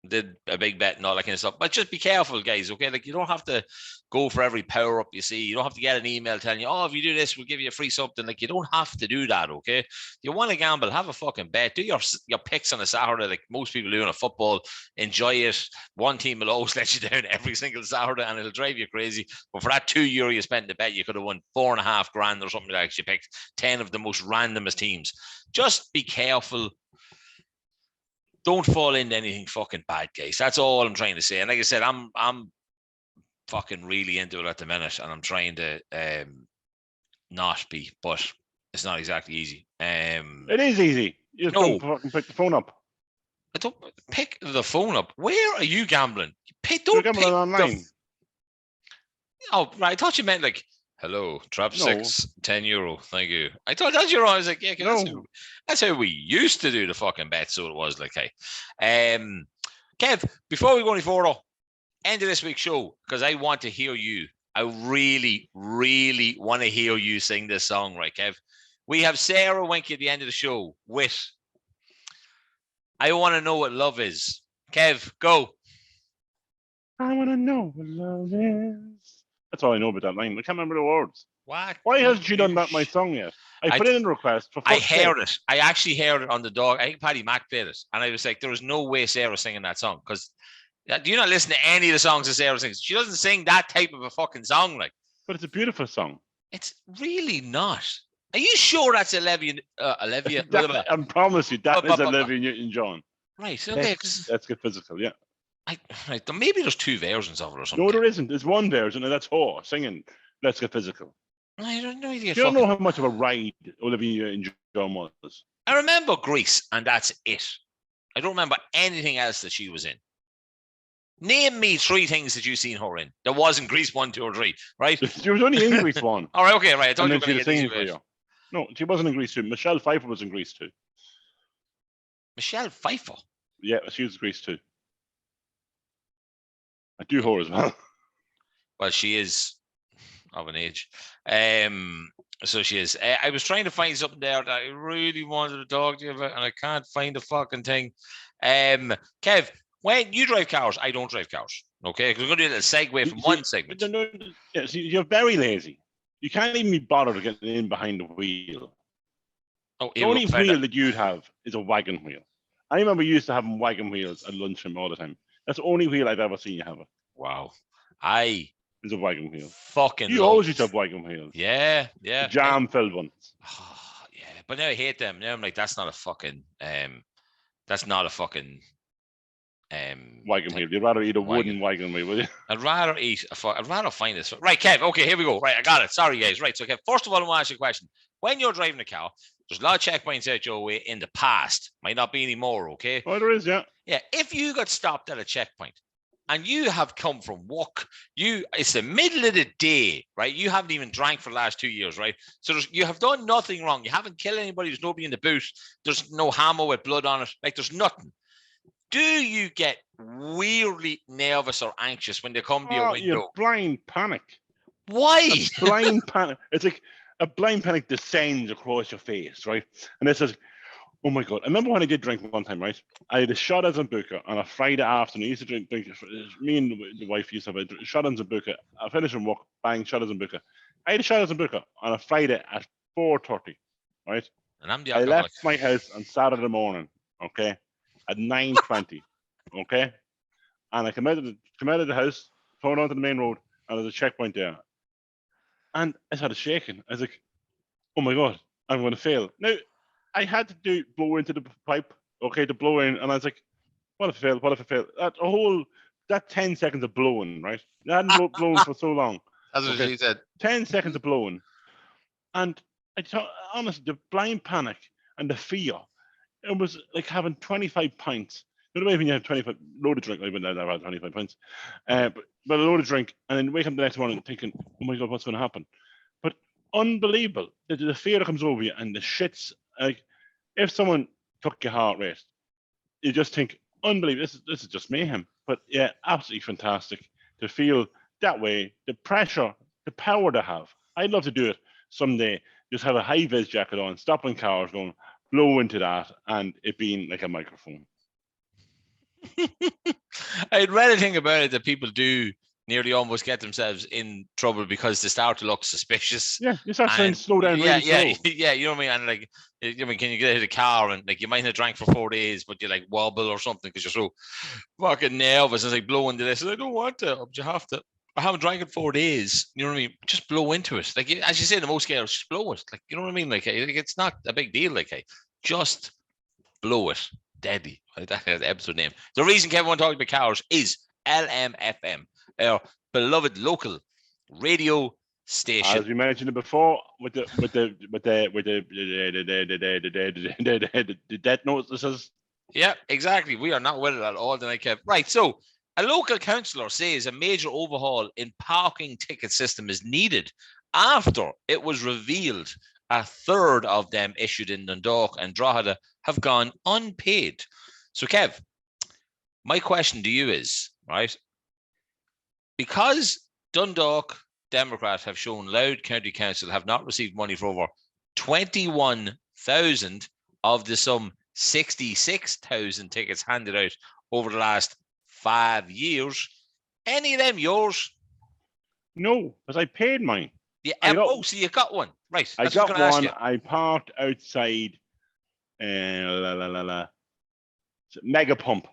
A: did a big bet and all that kind of stuff. But just be careful, guys, okay? Like, you don't have to go for every power up you see. You don't have to get an email telling you, if you do this, we'll give you a free something. Like, you don't have to do that, okay? If you want to gamble, have a fucking bet. Do your picks on a Saturday, like most people do in a football. Enjoy it. One team will always let you down every single Saturday, and it'll drive you crazy. But for that €2 you spent in the bet, you could have won $4.5 or something like that. You picked 10 of the most randomest teams. Just be careful. Don't fall into anything fucking bad, guys. That's all I'm trying to say. And like I said, I'm fucking really into it at the minute, and I'm trying to not be, but it's not exactly easy.
B: It is easy. You just don't fucking pick the phone up.
A: I don't pick the phone up. Where are you gambling?
B: You're gambling online.
A: Oh, right. I thought you meant like, hello, trap 6, €10. Thank you. I thought that's your. I was like, yeah, that's how we used to do the fucking bet. So it was like, hey, Kev, before we go any further, end of this week's show, because I want to hear you. I really, really want to hear you sing this song, right, Kev? We have Sarah Winky at the end of the show with I Want to Know What Love Is. Kev, go.
B: I want to know what love is. That's all I know about that line. I can't remember the words.
A: What?
B: Why hasn't she done that my song yet? I put in a request.
A: I heard it. I actually heard it on the dog. I think Paddy Mac played it. And I was like, there was no way Sarah singing that song. Because do you not listen to any of the songs that Sarah sings? She doesn't sing that type of a fucking song. Like.
B: But it's a beautiful song.
A: It's really not. Are you sure that's Olivia?
B: I promise you, that is Olivia Newton-John.
A: Right. Okay.
B: Let's Get Physical, yeah.
A: Right. Maybe there's two versions of it or something.
B: No, there isn't. There's one version, and that's her singing Let's Get Physical.
A: I don't know. You
B: don't know how much of a ride Olivia Newton-John was.
A: I remember Grease, and that's it. I don't remember anything else that she was in. Name me 3 things that you've seen her in. There wasn't Grease 1, 2, or 3, right?
B: She was only in Grease 1.
A: All right, okay, right. I thought you were going to
B: singing for you. No, she wasn't in Grease 2. Michelle Pfeiffer was in Grease 2.
A: Michelle Pfeiffer?
B: Yeah, she was in Grease 2. I do her as well.
A: Well, she is of an age. So she is. I was trying to find something there that I really wanted to talk to you about, and I can't find the fucking thing. Kev, when you drive cars, I don't drive cars. Okay, because we're going to do a segue from one segment.
B: Yeah, see, you're very lazy. You can't even be bothered getting in behind the wheel. The only wheel that you'd have is a wagon wheel. I remember you used to having wagon wheels at lunchtime all the time. That's the only wheel I've ever seen you have it.
A: Wow.
B: It's a wagon wheel.
A: You
B: always used to have wagon wheels.
A: Yeah.
B: Jam-filled ones.
A: Oh, yeah. But now I hate them. Now I'm like, that's not a fucking
B: wagon wheel. You'd rather eat a wooden wagon wheel, would you?
A: I'd rather find this. Right, Kev. Okay, here we go. Right, I got it. Sorry, guys. Right, so Kev, first of all, I want to ask you a question. When you're driving a car, there's a lot of checkpoints out your way in the past. Might not be anymore, okay?
B: Oh, there is, yeah.
A: Yeah, if you got stopped at a checkpoint and you have come from work, it's the middle of the day, right? You haven't even drank for the last 2 years, right? So you have done nothing wrong. You haven't killed anybody. There's nobody in the boot. There's no hammer with blood on it. Like, there's nothing. Do you get weirdly nervous or anxious when they come to your window?
B: You blind panic.
A: Why?
B: A blind panic. It's like a blind panic descends across your face, right? And it says, oh my God. I remember when I did drink one time, right? I had a shot of Zambuca on a Friday afternoon. I used to drink. Me and the wife used to have a shot of Zambuca. I finished from work, bang, shot of Zambuca. I had a shot of Zambuca on a Friday at 4:30, right?
A: And
B: I left my house on Saturday morning, okay? at 9:20. Okay, and I come out of the house, turn onto the main road, and there's a checkpoint there, and I started shaking. I was like, "Oh my god, I'm going to fail." Now, I had to blow into the pipe, okay, to blow in, and I was like, "What if I fail? What if I fail?" That 10 seconds of blowing, right? I hadn't blown for so long.
A: That's what she said.
B: 10 seconds of blowing, and I thought, honestly, the blind panic and the fear. It was like having 25 pints. You know the way when you have 25 load of drink, I wouldn't have had 25 pints, but a load of drink, and then wake up the next morning thinking, "Oh my god, what's going to happen?" But unbelievable, the fear that comes over you and the shits. Like if someone took your heart rate, you just think, unbelievable. This is just mayhem. But yeah, absolutely fantastic to feel that way. The pressure, the power to have. I'd love to do it someday. Just have a high vis jacket on, stopping cars, going blow into that, and it being like a microphone.
A: I'd rather think about it that people do nearly almost get themselves in trouble because they start to look suspicious.
B: Yeah, you start saying slow down really slow.
A: Yeah, you know what I mean? And like, I mean, can you get out of the car and like you might have drank for 4 days, but you like wobble or something because you're so fucking nervous. It's like blow into this. I don't want to, but you have to. I haven't drank in 4 days. You know what I mean? Just blow into it. Like as you say, the most girls just blow it. Like you know what I mean? Like it's not a big deal. Like just blow it. Deadly. That's the episode name. The reason Kevin won't talk about cars is LMFM, our beloved local radio station.
B: As we mentioned it before, with the death notices.
A: Yeah, exactly. We are not with it at all tonight, Kev. Right, so a local councillor says a major overhaul in parking ticket system is needed after it was revealed a third of them issued in Dundalk and Drogheda have gone unpaid. So, Kev, my question to you is, right, because Dundalk Democrats have shown Louth County Council have not received money for over 21,000 of the some 66,000 tickets handed out over the last 5 years. Any of them yours?
B: No, because I paid mine.
A: Yeah, so you got one, right?
B: I got one. I parked outside Mega Pump.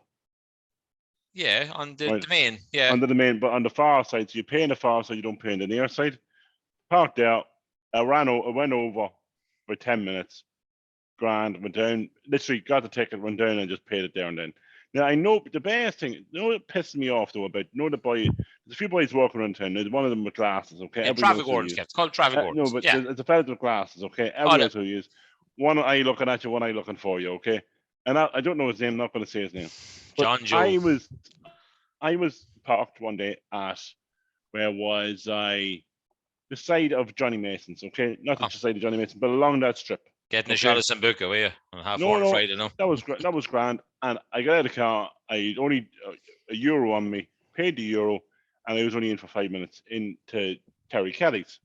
A: Yeah, on the main. Yeah,
B: under the main, but on the far side. So you pay on the far side, you don't pay on the near side. Parked there. I went over for 10 minutes. Grand, went down. Literally got the ticket, went down, and just paid it there and then. Now I know the best thing. You know what pisses me off though about the boy. There's a few boys walking around town. There's one of them with glasses. Okay,
A: yeah, traffic wardens. It's called traffic wardens.
B: No, but it's a fella with glasses. Okay, everyone knows who he is. One eye looking at you, one eye looking for you. Okay, and I don't know his name. I'm not going to say his name. But
A: John Joe.
B: I was parked one day at where was I? The side of Johnny Mason's. Okay, not the side of Johnny Mason, but along that strip.
A: Getting a shot of Sambuca, were you? On half no, Friday, no.
B: That was grand. And I got out of the car. I only €1 on me. Paid the euro, and I was only in for 5 minutes into Terry Kelly's.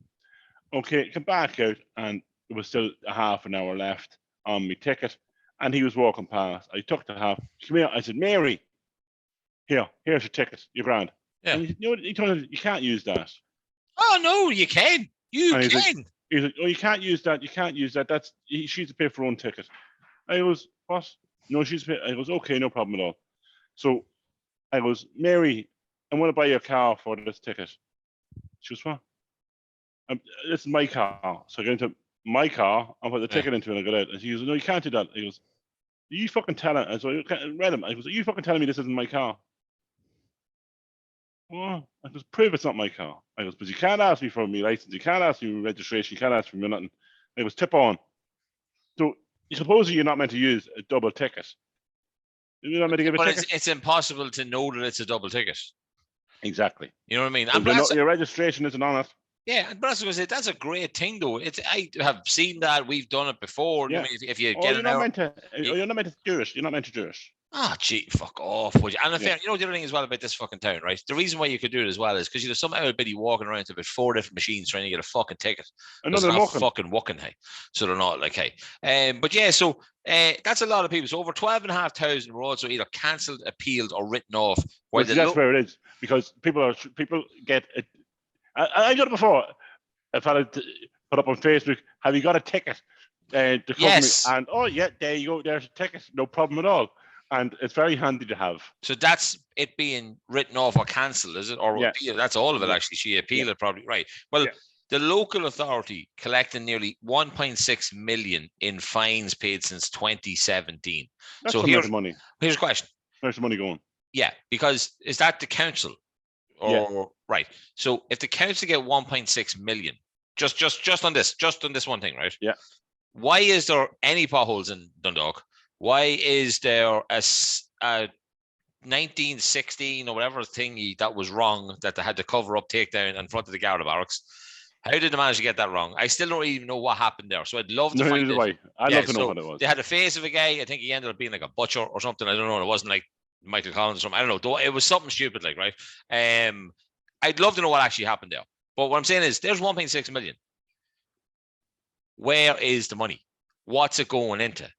B: Okay, come back out, and there was still a half an hour left on my ticket, and he was walking past. I took the half. Come here. I said, Mary, here's your ticket. You're grand.
A: Yeah.
B: And he told me, you can't use that.
A: Oh no, you can. You can.
B: He's like, oh, you can't use that. You can't use that. She's to pay for her own ticket. I goes, what? No, she's pay. I goes, okay, no problem at all. So I goes, Mary, I want to buy your car for this ticket. She goes, what? This is my car. So I get into my car, I put the ticket into it and I got out. And she goes, no, you can't do that. He goes, are you fucking telling? I read him. I goes, are you fucking telling me this isn't my car? Well, I goes, prove it's not my car. I goes, but you can't ask me for my license. You can't ask me for registration. You can't ask me for nothing. I goes, tip on. So supposedly you're not meant to use a double ticket. You're not meant to give a ticket.
A: It's impossible to know that it's a double ticket.
B: Exactly.
A: You know what I mean?
B: Your registration isn't on it.
A: Yeah, but I was going to say that's a great thing, though. I have seen that. We've done it before. Yeah. I mean, if you get
B: you're not meant to do it. You're not meant to do it.
A: Ah, gee, fuck off, would you? And you know the other thing as well about this fucking town, right? The reason why you could do it as well is because some old biddy walking around to about 4 different machines trying to get a fucking ticket.
B: Another
A: fucking walking, hey. So they're not like, hey. But yeah, so that's a lot of people. So over 12,500 were also either cancelled, appealed, or written off.
B: That's where it is, because people get it. I've done it before. I've had it put up on Facebook. Have you got a ticket? To come
A: yes.
B: And oh yeah, there you go. There's a ticket. No problem at all. And it's very handy to have.
A: So that's it being written off or cancelled, is it? Or that's all of it, actually. She appealed it probably. Right. Well, the local authority collected nearly 1.6 million in fines paid since 2017.
B: That's so here's money.
A: Here's a question.
B: Where's the money going?
A: Yeah, because is that the council? Or right. So if the council get 1.6 million, just on this one thing, right?
B: Yeah.
A: Why is there any potholes in Dundalk? Why is there a 1916 or whatever thingy that was wrong that they had to cover up, take down in front of the Garda barracks? How did they manage to get that wrong? I still don't even know what happened there. So I'd love to find it.
B: I'd love to know what it was.
A: They had the face of a guy. I think he ended up being like a butcher or something. I don't know. It wasn't like Michael Collins or something. I don't know. It was something stupid, like, right? I'd love to know what actually happened there. But what I'm saying is there's 1.6 million. Where is the money? What's it going into?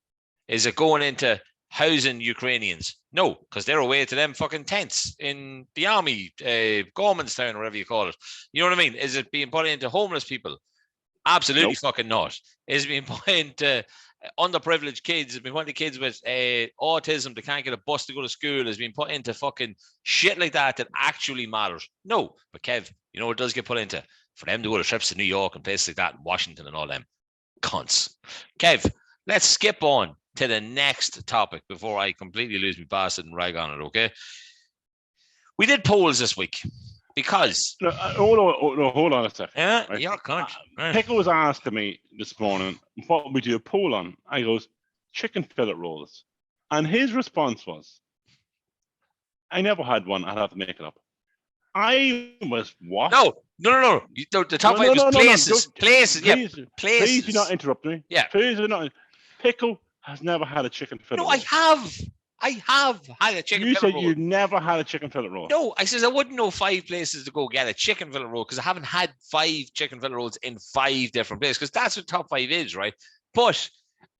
A: Is it going into housing Ukrainians? No, because they're away to them fucking tents in the army, Gormanstown, or whatever you call it. You know what I mean? Is it being put into homeless people? Absolutely fucking not. Is it being put into underprivileged kids? Is it being put into kids with autism that can't get a bus to go to school? Is it being put into fucking shit like that actually matters? No. But Kev, you know what does get put into? For them to go to trips to New York and places like that, and Washington and all them cunts. Kev, let's skip on to the next topic before I completely lose my bastard and rag on it, okay? We did polls this week because...
B: hold on a second.
A: Yeah, right? You're cunt.
B: Pickle was asking me this morning, what would we do a poll on? I goes, chicken fillet rolls. And his response was, I never had one, I'd have to make it up. I was, what?
A: No. The top five was places. Places, places.
B: Please do not interrupt me.
A: Yeah.
B: Please do not. Pickle has never had a chicken fillet roll.
A: No, I have had a chicken fillet roll.
B: You said you never had a chicken fillet roll.
A: No, I says I wouldn't know 5 places to go get a chicken fillet roll because I haven't had 5 chicken fillet rolls in 5 different places because that's what top 5 is, right? But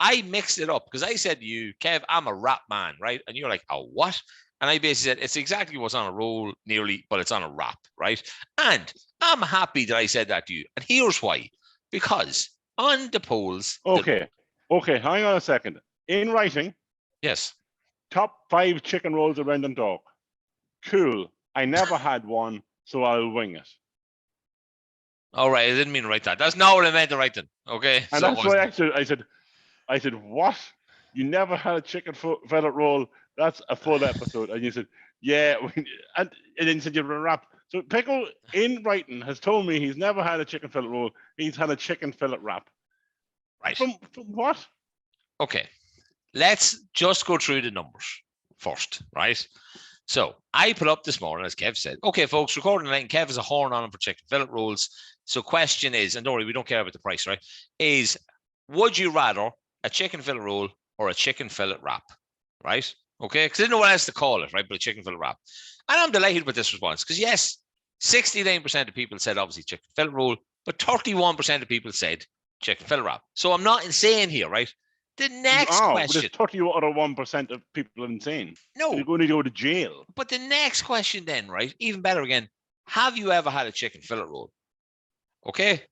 A: I mixed it up because I said to you, Kev, I'm a rap man, right? And you're like, oh, what? And I basically said, it's exactly what's on a roll nearly, but it's on a wrap, right? And I'm happy that I said that to you. And here's why. Because on the polls...
B: Okay, hang on a second. In writing...
A: Yes.
B: Top 5 chicken rolls around Dundalk. Cool. I never had one, so I'll wing it.
A: All right, I didn't mean to write that. That's not what I meant to write then, okay?
B: And so that's why I said, what? You never had a chicken fillet roll? That's a full episode. And you said, yeah. And then you said you're a wrap. So Pickle, in writing, has told me he's never had a chicken fillet roll. He's had a chicken fillet wrap.
A: Right.
B: From what?
A: Okay. Let's just go through the numbers first, right? So I put up this morning, as Kev said, okay, folks, recording lane, Kev has a horn on him for chicken fillet rolls. So question is, and don't worry, we don't care about the price, right? Is, would you rather a chicken fillet roll or a chicken fillet wrap, right? Okay, because I didn't know what else to call it, right? But a chicken fillet wrap. And I'm delighted with this response because, yes, 69% of people said obviously chicken fillet roll, but 31% of people said chicken fillet wrap. So I'm not insane here, right? The next question.
B: But it's 31% of people are insane.
A: No.
B: You're going to go to jail.
A: But the next question then, right? Even better again. Have you ever had a chicken fillet roll? Okay.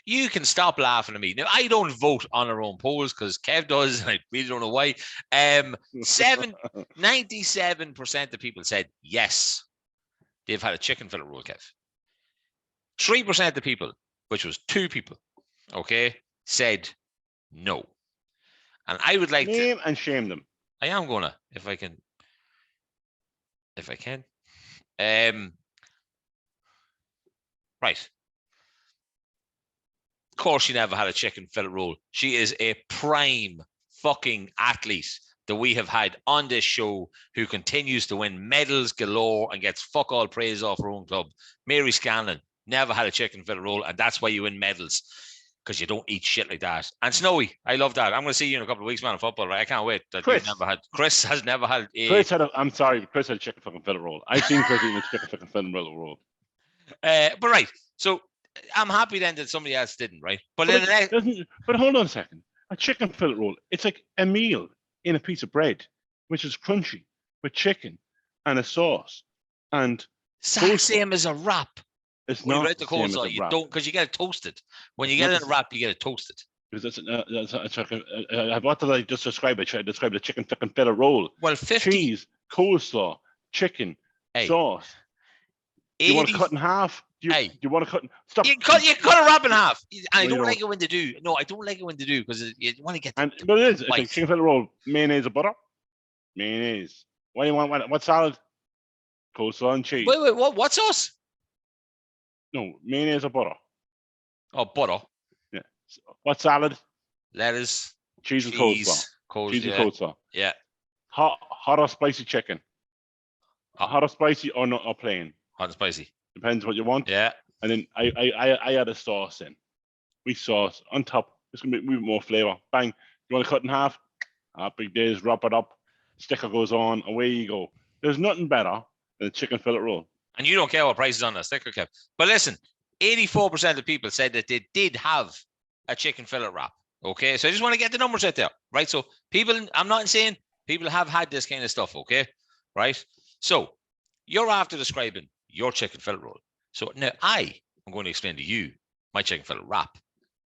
A: You can stop laughing at me. Now, I don't vote on our own polls because Kev does, and I really don't know why. 97% of people said yes, they've had a chicken fillet roll, Kev. 3% of the people, which was 2 people, okay, said no. And I would like
B: name and shame them.
A: I am gonna, if I can. Right. Of course, she never had a chicken fillet roll. She is a prime fucking athlete that we have had on this show who continues to win medals galore and gets fuck all praise off her own club. Mary Scanlon never had a chicken fillet roll, and that's why you win medals. Because you don't eat shit like that. And Snowy, I love that. I'm going to see you in a couple of weeks, man, in football, right? I can't wait. Chris has never had
B: Chris had a chicken fucking fillet roll. I've seen Chris eating a chicken fucking fillet roll.
A: But right, so I'm happy then that somebody else didn't, right? But
B: hold on a second. A chicken fillet roll, it's like a meal in a piece of bread, which is crunchy, with chicken and a sauce. And
A: same as a wrap.
B: It's
A: when
B: not
A: you the coleslaw, you don't, because you get it toasted. When you get it in a wrap, you get it toasted.
B: Because what did I just describe? I described a chicken fucking fillet roll.
A: Well, 50...
B: cheese, coleslaw, chicken, sauce. Do you want to cut in half? Do you want to cut? Stop.
A: You cut a wrap in half. I don't like it when they do. No, I don't like it when they do because you want to get.
B: But it is. It's like chicken fillet roll, mayonnaise or butter. Mayonnaise. What do you want? What salad? Coleslaw and cheese.
A: Wait. What sauce?
B: No, mayonnaise or butter.
A: Oh, butter.
B: Yeah. What salad?
A: Lettuce.
B: Cheese and coleslaw. Cheese and coleslaw.
A: Yeah.
B: Hot or spicy chicken? Hot or spicy or not or plain?
A: Hot and spicy.
B: Depends what you want.
A: Yeah.
B: And then I add a sauce in. We sauce on top. It's gonna be more flavor. Bang. You want to cut in half? Big days. Wrap it up. Sticker goes on. Away you go. There's nothing better than a chicken fillet roll.
A: And you don't care what price is on that sticker, Kev. But listen, 84% of people said that they did have a chicken fillet wrap. Okay, so I just want to get the numbers out there, right? So people, I'm not saying people have had this kind of stuff, okay, right? So you're after describing your chicken fillet roll. So now I'm going to explain to you my chicken fillet wrap,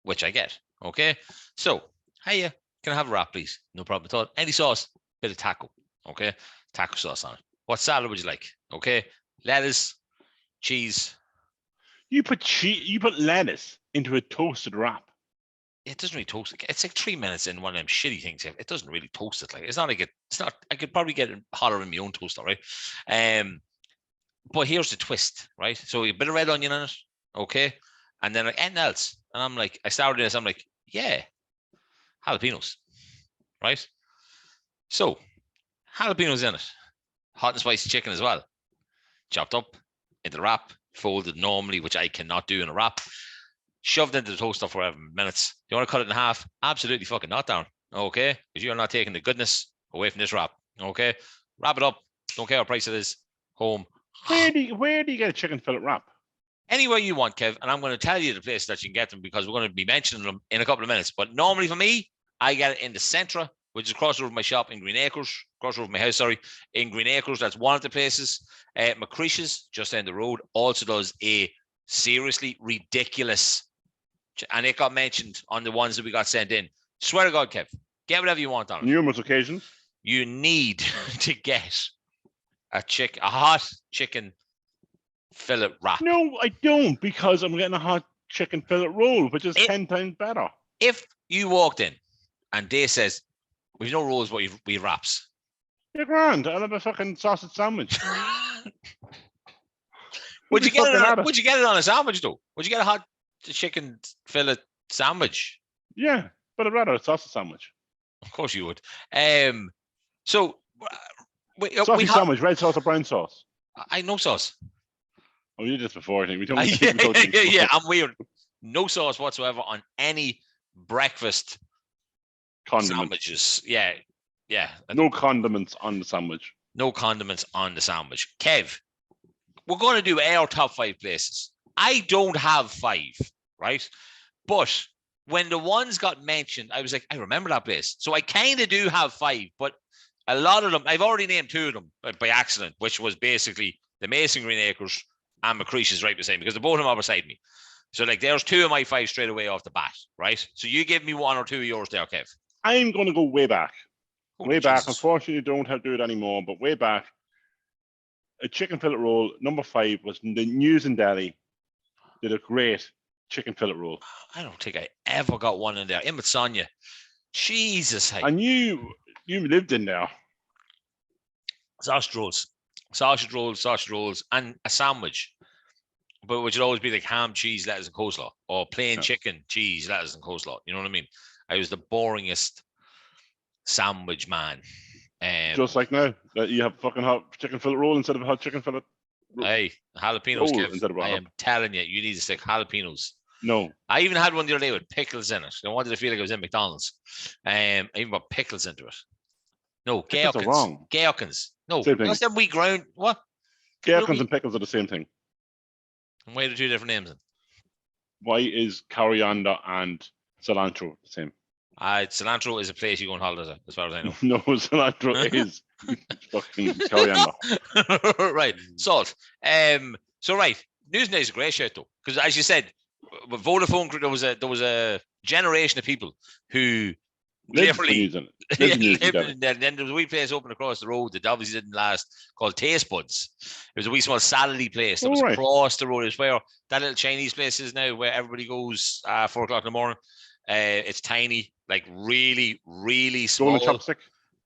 A: which I get, okay? So, hiya, can I have a wrap, please? No problem at all. Any sauce, bit of taco, okay? Taco sauce on it. What salad would you like? Okay, lettuce, cheese.
B: You put lettuce into a toasted wrap.
A: It doesn't really toast it. It's like 3 minutes in one of them shitty things. It doesn't really toast it. Like it's not. I could probably get it hotter in my own toaster, right? But here's the twist, right? So a bit of red onion on it, okay, and then like anything else. And I'm like, I started this. I'm like, yeah, jalapenos, right? So jalapenos in it, hot and spicy chicken as well, chopped up into the wrap, folded normally, which I cannot do in a wrap. Shoved into the toaster for 11 minutes. Do you want to cut it in half? Absolutely fucking not, down. Okay? Because you're not taking the goodness away from this wrap. Okay? Wrap it up. Don't care what price it is. Home.
B: Where do you get a chicken fillet wrap?
A: Anywhere you want, Kev. And I'm going to tell you the place that you can get them because we're going to be mentioning them in a couple of minutes. But normally for me, I get it in the Centra, which is across the road from my shop in Green Acres. Across the road from my house, sorry. In Green Acres, that's one of the places. McCreesh's, just down the road, also does a seriously ridiculous, and it got mentioned on the ones that we got sent in. Swear to God, Kev, get whatever you want on it.
B: Numerous occasions.
A: You need to get a hot chicken fillet wrap.
B: No, I don't, because I'm getting a hot chicken fillet roll, which is 10 times better.
A: If you walked in and they says, we've no rolls, but we have wraps.
B: You're grand. I'll have a fucking sausage sandwich.
A: Would you get it on a sandwich, though? Would you get a hot chicken fillet sandwich?
B: Yeah, but I'd rather a sausage sandwich.
A: Of course you would.
B: Sausage sandwich, red sauce or brown sauce?
A: I no sauce.
B: Oh, you did this before, I think. We don't
A: yeah, I'm weird. No sauce whatsoever on any breakfast sandwiches. Yeah.
B: No condiments on the sandwich.
A: No condiments on the sandwich. Kev, we're going to do our top 5 places. I don't have 5, right? But when the ones got mentioned, I was like, I remember that place. So I kind of do have 5, but a lot of them, I've already named 2 of them by accident, which was basically the Mason Green Acres and McCreesh's right beside me, because the both of them are beside me. So like there's 2 of my 5 straight away off the bat, right? So you give me 1 or 2 of yours there, Kev.
B: I'm going to go way back.
A: Holy
B: back.
A: Jesus.
B: Unfortunately, don't have to do it anymore, but way back. A chicken fillet roll, number 5, was the News in Delhi. Did a great chicken fillet roll.
A: I don't think I ever got one in there. In with Sonia. Jesus.
B: And you lived in there.
A: Sausage rolls, and a sandwich. But which would always be like ham, cheese, lettuce, and coleslaw. Or plain chicken, cheese, lettuce, and coleslaw. You know what I mean? I was the boringest sandwich man.
B: Just like now, that you have fucking hot chicken fillet roll instead of a hot chicken fillet.
A: Hey, jalapenos, Kev. I am telling you, you need to stick jalapenos.
B: No.
A: I even had one the other day with pickles in it. I wanted to feel like I was in McDonald's. I even put pickles into it. No, gherkins.
B: Are wrong.
A: Gherkins. No,
B: same thing.
A: That's them we ground. What?
B: Gherkins and pickles are the same thing.
A: And why are the 2 different names then?
B: Why is coriander and cilantro the same?
A: Cilantro is a place you go on holidays at, as far as I know.
B: No, cilantro is fucking coriander.
A: Right, salt. So right, News and Day is a great shout though, because as you said, But Vodafone, there was a generation of people who literally
B: lived
A: in there. Then there was a wee place open across the road that obviously didn't last called Taste Buds. It was a wee small salady place that was across the road. It's where that little Chinese place is now, where everybody goes 4 o'clock in the morning. It's tiny, like really, really small.
B: Golden chopstick.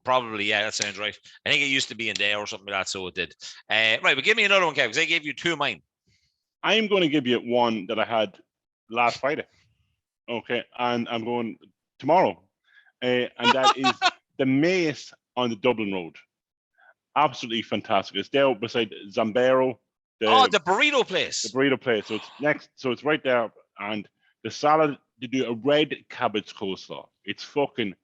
A: Probably, yeah, that sounds right. I think it used to be in there or something like that, so it did. Right, but give me another one, Kev, because I gave you 2 of mine.
B: I'm going to give you one that I had last Friday. Okay, and I'm going tomorrow. And that is the Mace on the Dublin Road. Absolutely fantastic. It's there beside Zambero.
A: The burrito place.
B: The burrito place. So it's next. So it's right there. And the salad, they do a red cabbage coleslaw. It's fucking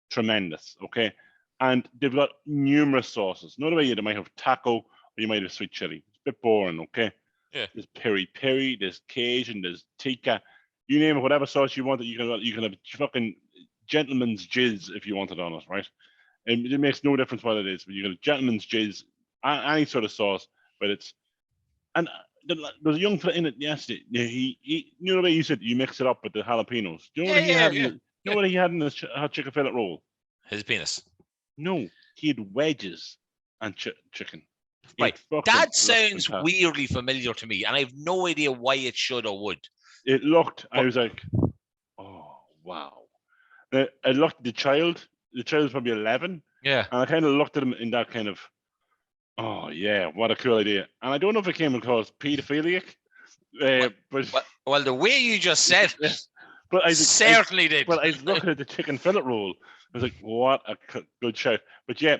B: tremendous. Okay. And they've got numerous sauces. Not way they might have taco or you might have sweet chili. It's a bit boring. Okay.
A: Yeah.
B: There's peri, there's Cajun, there's tikka. You name it, whatever sauce you want, you can have fucking gentleman's jizz if you want it on it, right? And it makes no difference what it is, but you can have gentleman's jizz, any sort of sauce, but it's and there's a young fella in it yesterday. He you know the way you said you mix it up with the jalapenos. Do you know what he had? You know what he had in his hot chicken fillet roll?
A: His penis.
B: No, he had wedges and chicken.
A: Right, that sounds weirdly familiar to me, and I have no idea why it should or would.
B: It looked. I was like, oh wow. I looked at the child. The child was probably 11.
A: Yeah.
B: And I kind of looked at him in that kind of, oh yeah, what a cool idea. And I don't know if it came across pedophilic, but
A: well, the way you just said it,
B: but I
A: certainly did.
B: Well, I was looking at the chicken fillet roll. I was like, what a good shout. But yeah,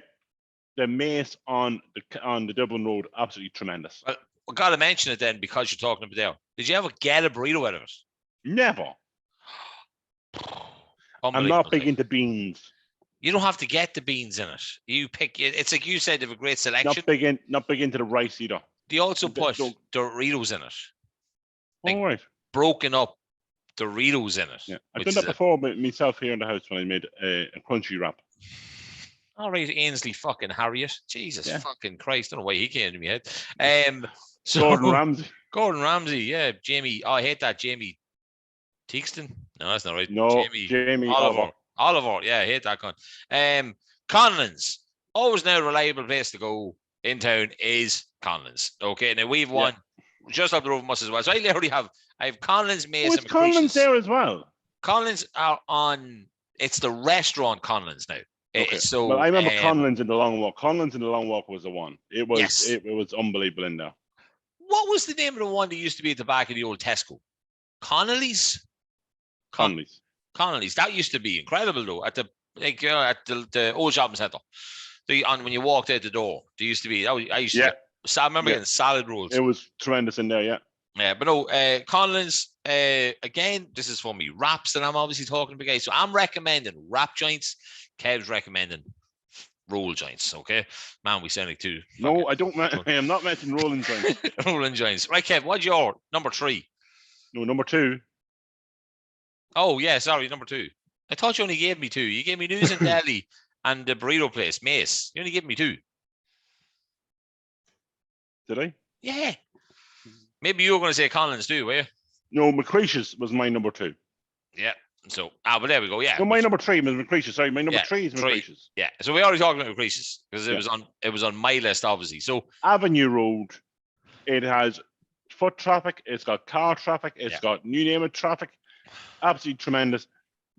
B: the Mace on the Dublin Road, absolutely tremendous.
A: Well, I got to mention it then because you're talking about there. Did you ever get a burrito out of it?
B: Never. I'm not big into beans.
A: You don't have to get the beans in it. You pick it. It's like you said, they have a great selection.
B: Not big into the rice either.
A: They also put Doritos in it.
B: All right.
A: Broken up Doritos in it.
B: Yeah, I've done that before myself here in the house when I made a crunchy wrap.
A: All right, Ainsley fucking Harriet. Jesus fucking Christ. I don't know why he came to my head. Gordon Ramsay, yeah. Jamie. Oh, I hate that. Jamie Teakston. No, that's not right.
B: No, Jamie
A: Oliver. Yeah, I hate that con. Conlon's. Always now a reliable place to go in town is Conlon's. Okay, now we've one just up the road from us as well. So I have Conlon's, Mace, and
B: Conlon's there as well.
A: Conlon's are on. It's the restaurant Conlon's now.
B: Okay. So I remember Conlon's in the Long Walk. Conlon's in the Long Walk was the one. It was unbelievable in there.
A: What was the name of the one that used to be at the back of the old Tesco? Connolly's. Connolly's. That used to be incredible though. At the old shopping centre. When you walked out the door, there used to be. I remember getting salad rolls.
B: It was tremendous in there. Yeah.
A: Yeah, but no, Conlon's, again, this is for me wraps that I'm obviously talking about, guys. So I'm recommending wrap joints. Kev's recommending roll joints, okay? Man, we sound like two.
B: No, I don't. I am not mentioning rolling joints.
A: Rolling joints. Right, Kev, what's your number 3?
B: No, number 2.
A: Oh, yeah, sorry, number 2. I thought you only gave me 2. You gave me News and Deli and the burrito place, Mace. You only gave me 2.
B: Did I?
A: Yeah. Maybe you were going to say Collins too, were you?
B: No, McCreesh's was my number 2.
A: Yeah. So, but there we go. Yeah.
B: No, my number 3 was McCreesh's. Sorry, my number 3 is McCreesh's.
A: Yeah. So we already talked about McCreesh's because it was on my list, obviously. So
B: Avenue Road, it has foot traffic. It's got car traffic. It's got you name it traffic. Absolutely tremendous.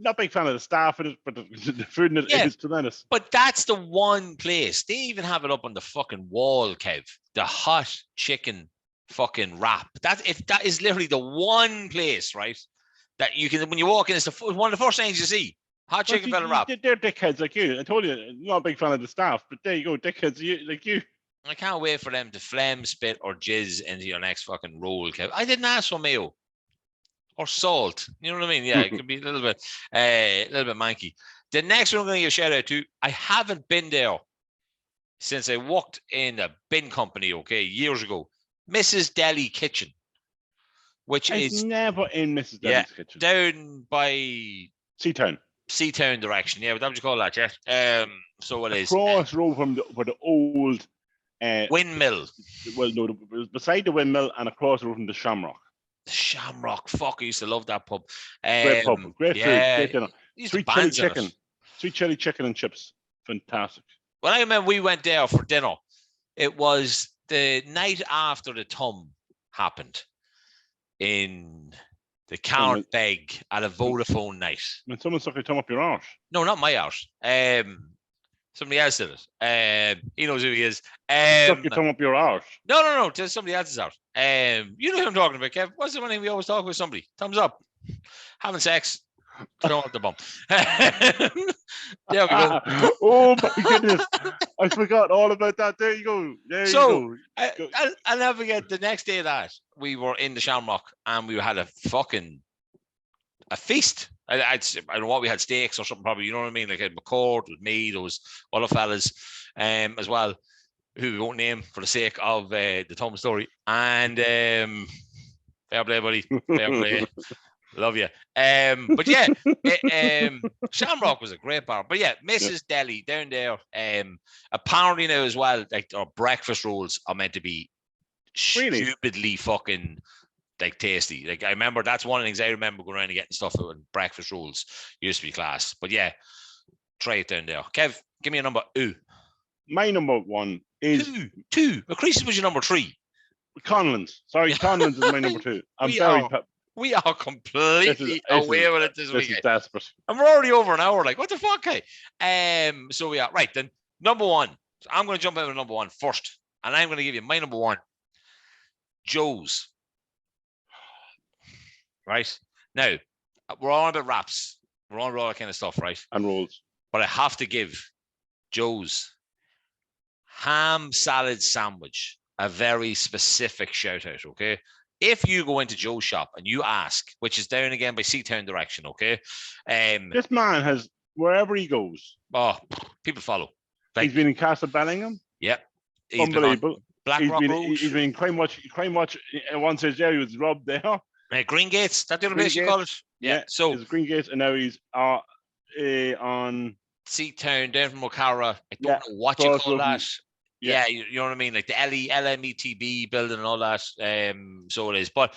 B: Not a big fan of the staff in it, but the food in it is tremendous.
A: But that's the one place. They even have it up on the fucking wall, Kev. The hot chicken fucking wrap. That is literally the one place, right? That you can, when you walk in, it's one of the first things you see. Hot chicken fillet wrap.
B: They're dickheads like you. I told you, I'm not a big fan of the staff, but there you go, dickheads like you.
A: I can't wait for them to phlegm, spit, or jizz into your next fucking roll, Kev. I didn't ask for mayo or salt. You know what I mean? Yeah, it could be a little bit manky. The next one I'm going to give a shout out to, I haven't been there since I worked in a bin company, years ago. Mrs. Deli Kitchen, which is
B: never in Mrs. Deli's Kitchen.
A: Down by
B: Seatown
A: direction. Yeah, what would you call that? Yeah. So it is
B: across road from the old
A: windmill.
B: Well, no, it was beside the windmill and across the road from the Shamrock.
A: Shamrock. Fuck, I used to love that pub.
B: Great pub, great food, great dinner. Sweet chili chicken. Sweet chili chicken and chips. Fantastic.
A: When I remember we went there for dinner, it was the night after the Tum happened in the Count Beg at a Vodafone night.
B: When someone stuck a thumb up your arse.
A: No, not my arse. Somebody else did it. He knows who he is.
B: Stuck your thumb up your arse.
A: No. To somebody else's arse. You know who I'm talking about, Kev. What's the one thing we always talk with somebody? Thumbs up. Having sex. Throw up the bum. There we go.
B: Oh my goodness. I forgot all about that. There you go.
A: I'll never forget the next day of that we were in the Shamrock and we had a feast. I don't know what we had, steaks or something probably, you know what I mean? Like McCord, with me, those other fellas as well, who we won't name for the sake of the Tom story. And fair play, buddy. Fair play. Love you. But yeah, Shamrock was a great bar. But yeah, Mrs. Deli down there. Apparently now as well, like our breakfast rolls are meant to be stupidly fucking like tasty. Like I remember that's one of the things I remember going around and getting stuff out, and breakfast rolls used to be class. But yeah, try it down there. Kev, give me a number.
B: My number one is
A: two. McCreasy's was your number 3.
B: Conlon's. Sorry, Conlon's is my number 2.
A: We are completely away with it this week.
B: This is desperate.
A: And we're already over an hour. Like, what the fuck? So we are right then. Number 1. So I'm going to jump out with number 1 first, and I'm going to give you my number 1. Joe's. Right now, we're all about wraps. We're all about all that kind of stuff, right?
B: And rolls.
A: But I have to give Joe's ham salad sandwich a very specific shout out. Okay. If you go into Joe's shop and you ask, which is down again by Seatown direction, okay?
B: This man has, wherever he goes.
A: Oh, people follow.
B: Like, he's been in Castle Bellingham.
A: Yep.
B: Unbelievable.
A: Blackrock Road.
B: He's been Crime Watch. One says, yeah, he was robbed there.
A: Green Gates, that the other place you call it? Yeah. So
B: it's Green Gates, and now he's on
A: Seatown, down from O'Cara. I don't know what you call that. Yeah, you know what I mean? Like the LMETB building and all that. So it is. But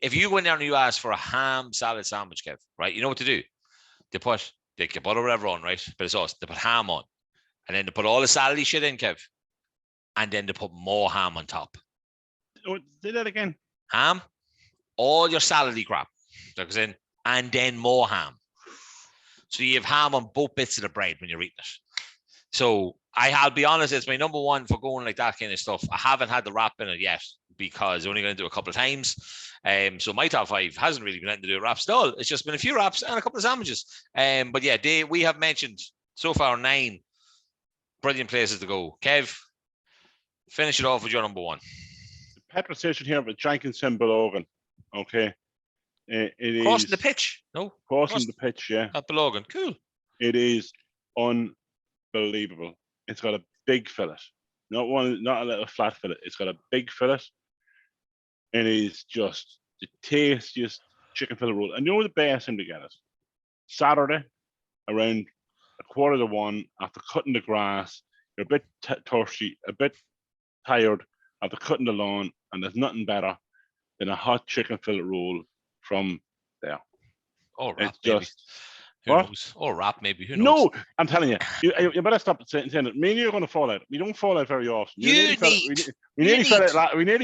A: if you go in there and you ask for a ham salad sandwich, Kev, right? You know what to do? They put butter or whatever on, right? But it's sauce. They put ham on. And then they put all the salady shit in, Kev. And then they put more ham on top.
B: Oh, say that again.
A: Ham, all your salady crap that goes in, and then more ham. So you have ham on both bits of the bread when you're eating it. So I'll be honest, it's my number 1 for going like that kind of stuff. I haven't had the wrap in it yet because I'm only going to do a couple of times. So my top 5 hasn't really been anything to do with wraps at all. It's just been a few wraps and a couple of sandwiches. But yeah, we have mentioned so far 9 brilliant places to go. Kev, finish it off with your number 1.
B: The petrol station here with Jenkinson Belogan. Okay. It
A: crossing
B: is
A: the pitch. No,
B: crossing the pitch. Yeah,
A: at Belogan. Cool.
B: It is unbelievable. It's got a big fillet, not a little flat fillet. It's got a big fillet, and it is just the tastiest chicken fillet roll. And you know the best thing to get it? Saturday, around 1:45, after cutting the grass, you're a bit thirsty, a bit tired after cutting the lawn, and there's nothing better than a hot chicken fillet roll from there.
A: Or wrap,
B: maybe.
A: Who knows? Or wrap, maybe. Who knows?
B: No, I'm telling you, you better stop saying it. Me and you are going to fall out. We don't fall out very often. We nearly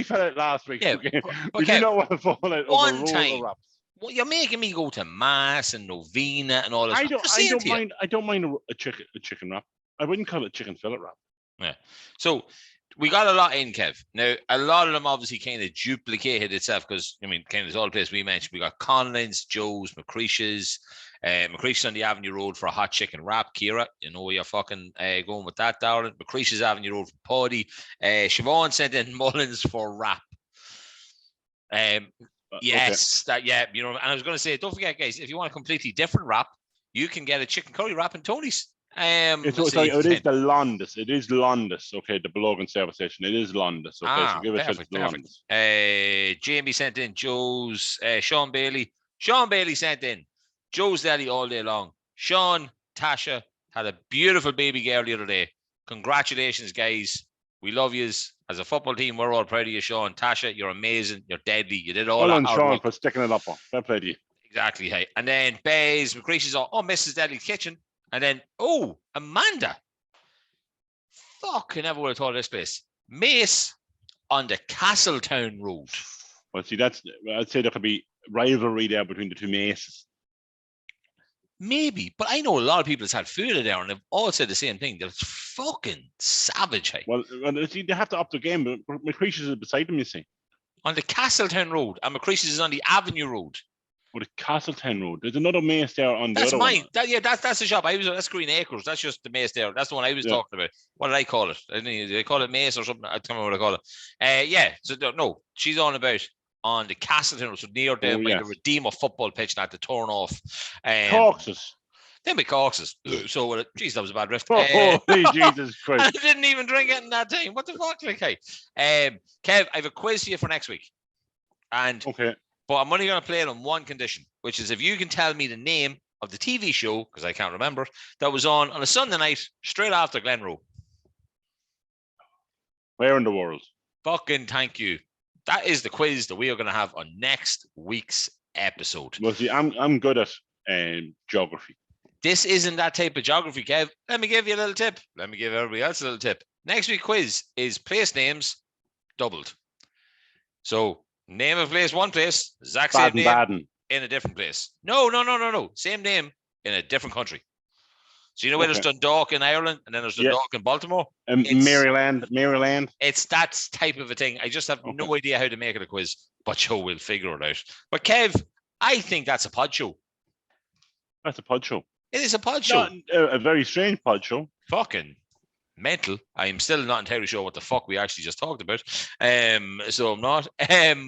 B: fell out last week.
A: Yeah,
B: okay? We do not want to fall out over roll or wraps.
A: Well, you're making me go to mass and novena and all this.
B: I don't mind a chicken wrap. I wouldn't call it chicken fillet wrap.
A: Yeah. So we got a lot in, Kev. Now, a lot of them obviously kind of duplicated itself because, I mean, kind of all the places we mentioned. We got Conlon's, Joe's, McCreasy's. McCreasy's on the Avenue Road for a hot chicken wrap. Kira, you know where you're fucking going with that, darling. McCreasy's Avenue Road for Paddy. Siobhan sent in Mullins for wrap. Yes, okay. You know, and I was going to say, don't forget, guys, if you want a completely different wrap, you can get a chicken curry wrap in Tony's.
B: It is the Londis. It is Londis. Okay, the Belogan service station. It is Londis. Okay, so give it to Londis.
A: Jamie sent in Joe's. Sean Bailey. Sean Bailey sent in Joe's Deli all day long. Sean, Tasha had a beautiful baby girl the other day. Congratulations, guys. We love you as a football team. We're all proud of you, Sean. Tasha, you're amazing. You're deadly. You did all
B: well
A: that
B: done,
A: hard
B: Sean,
A: work.
B: for sticking it up. Fair play to you.
A: Exactly. Hey. And then Bays, McCreasy's all, Mrs. Deadly's Kitchen. And then, Amanda. Fucking never would have thought of this place. Mace on the Castletown Road.
B: Well, see, I'd say there could be rivalry there between the two Maces.
A: Maybe, but I know a lot of people that's had food there and they've all said the same thing. They're fucking savage. Hey.
B: Well, see, they have to up the game, but McCreasy's is beside them, you see.
A: On the Castletown Road, and McCreasy's is on the Avenue Road.
B: Or the Castletown Road. There's another Mace there on the
A: that's
B: other
A: mine.
B: one.
A: That's the shop. That's Green Acres. That's just the Mace there. That's the one I was talking about. What did I call it? They call it Mace or something. I don't remember what I call it. So no, she's on about on the Castletown Road, so near down by the Redeemer football pitch, not to turn off.
B: Corkses.
A: Then we Corkses. So, geez, that was a bad riff.
B: Holy Jesus Christ.
A: I didn't even drink it in that time. What the fuck, like, hey? Kev, I have a quiz for you for next week.
B: Okay.
A: But I'm only going to play it on one condition, which is if you can tell me the name of the TV show, because I can't remember, that was on a Sunday night straight after Glenroe.
B: Where in the world?
A: Fucking thank you. That is the quiz that we are going to have on next week's episode.
B: Well, see, I'm good at geography.
A: This isn't that type of geography, Kev. Let me give you a little tip. Let me give everybody else a little tip. Next week's quiz is place names doubled. So, name of place, one place, exact same name
B: Baden.
A: In a different place. No. Same name in a different country. So you know where there's Dundalk in Ireland and then there's Dundalk in Baltimore?
B: Maryland.
A: It's that type of a thing. I just have no idea how to make it a quiz, but Joe will figure it out. But Kev, I think that's a pod show.
B: That's a pod show.
A: It is a pod show.
B: A very strange pod show.
A: Fucking mental. I'm still not entirely sure what the fuck we actually just talked about. So I'm not.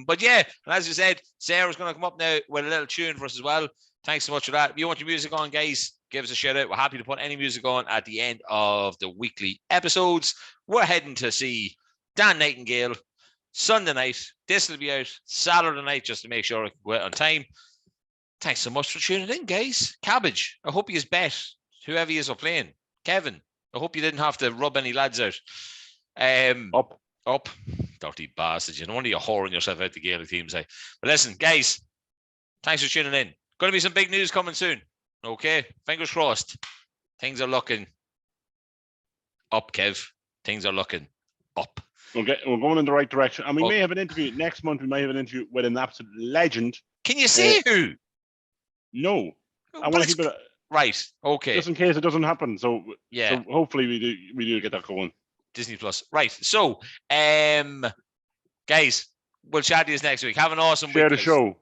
A: But yeah, as you said, Sarah's going to come up now with a little tune for us as well. Thanks so much for that. If you want your music on, guys, give us a shout out. We're happy to put any music on at the end of the weekly episodes. We're heading to see Dan Nightingale Sunday night. This will be out Saturday night just to make sure I can go out on time. Thanks so much for tuning in, guys. Cabbage, I hope you bet whoever you are playing. Kevin, I hope you didn't have to rub any lads out. Up. Dirty bastards. You know, only you're whoring yourself out the Gaelic teams. But listen, guys, thanks for tuning in. Going to be some big news coming soon. Okay? Fingers crossed. Things are looking up, Kev. Things are looking up.
B: Okay, we're going in the right direction. And we may have an interview next month. We might have an interview with an absolute legend.
A: Can you say who?
B: No. I want to keep it...
A: Right. Okay.
B: Just in case it doesn't happen. So hopefully we do get that going.
A: Disney Plus. Right. So, guys, we'll chat to you next week. Have an awesome week.
B: Share the show.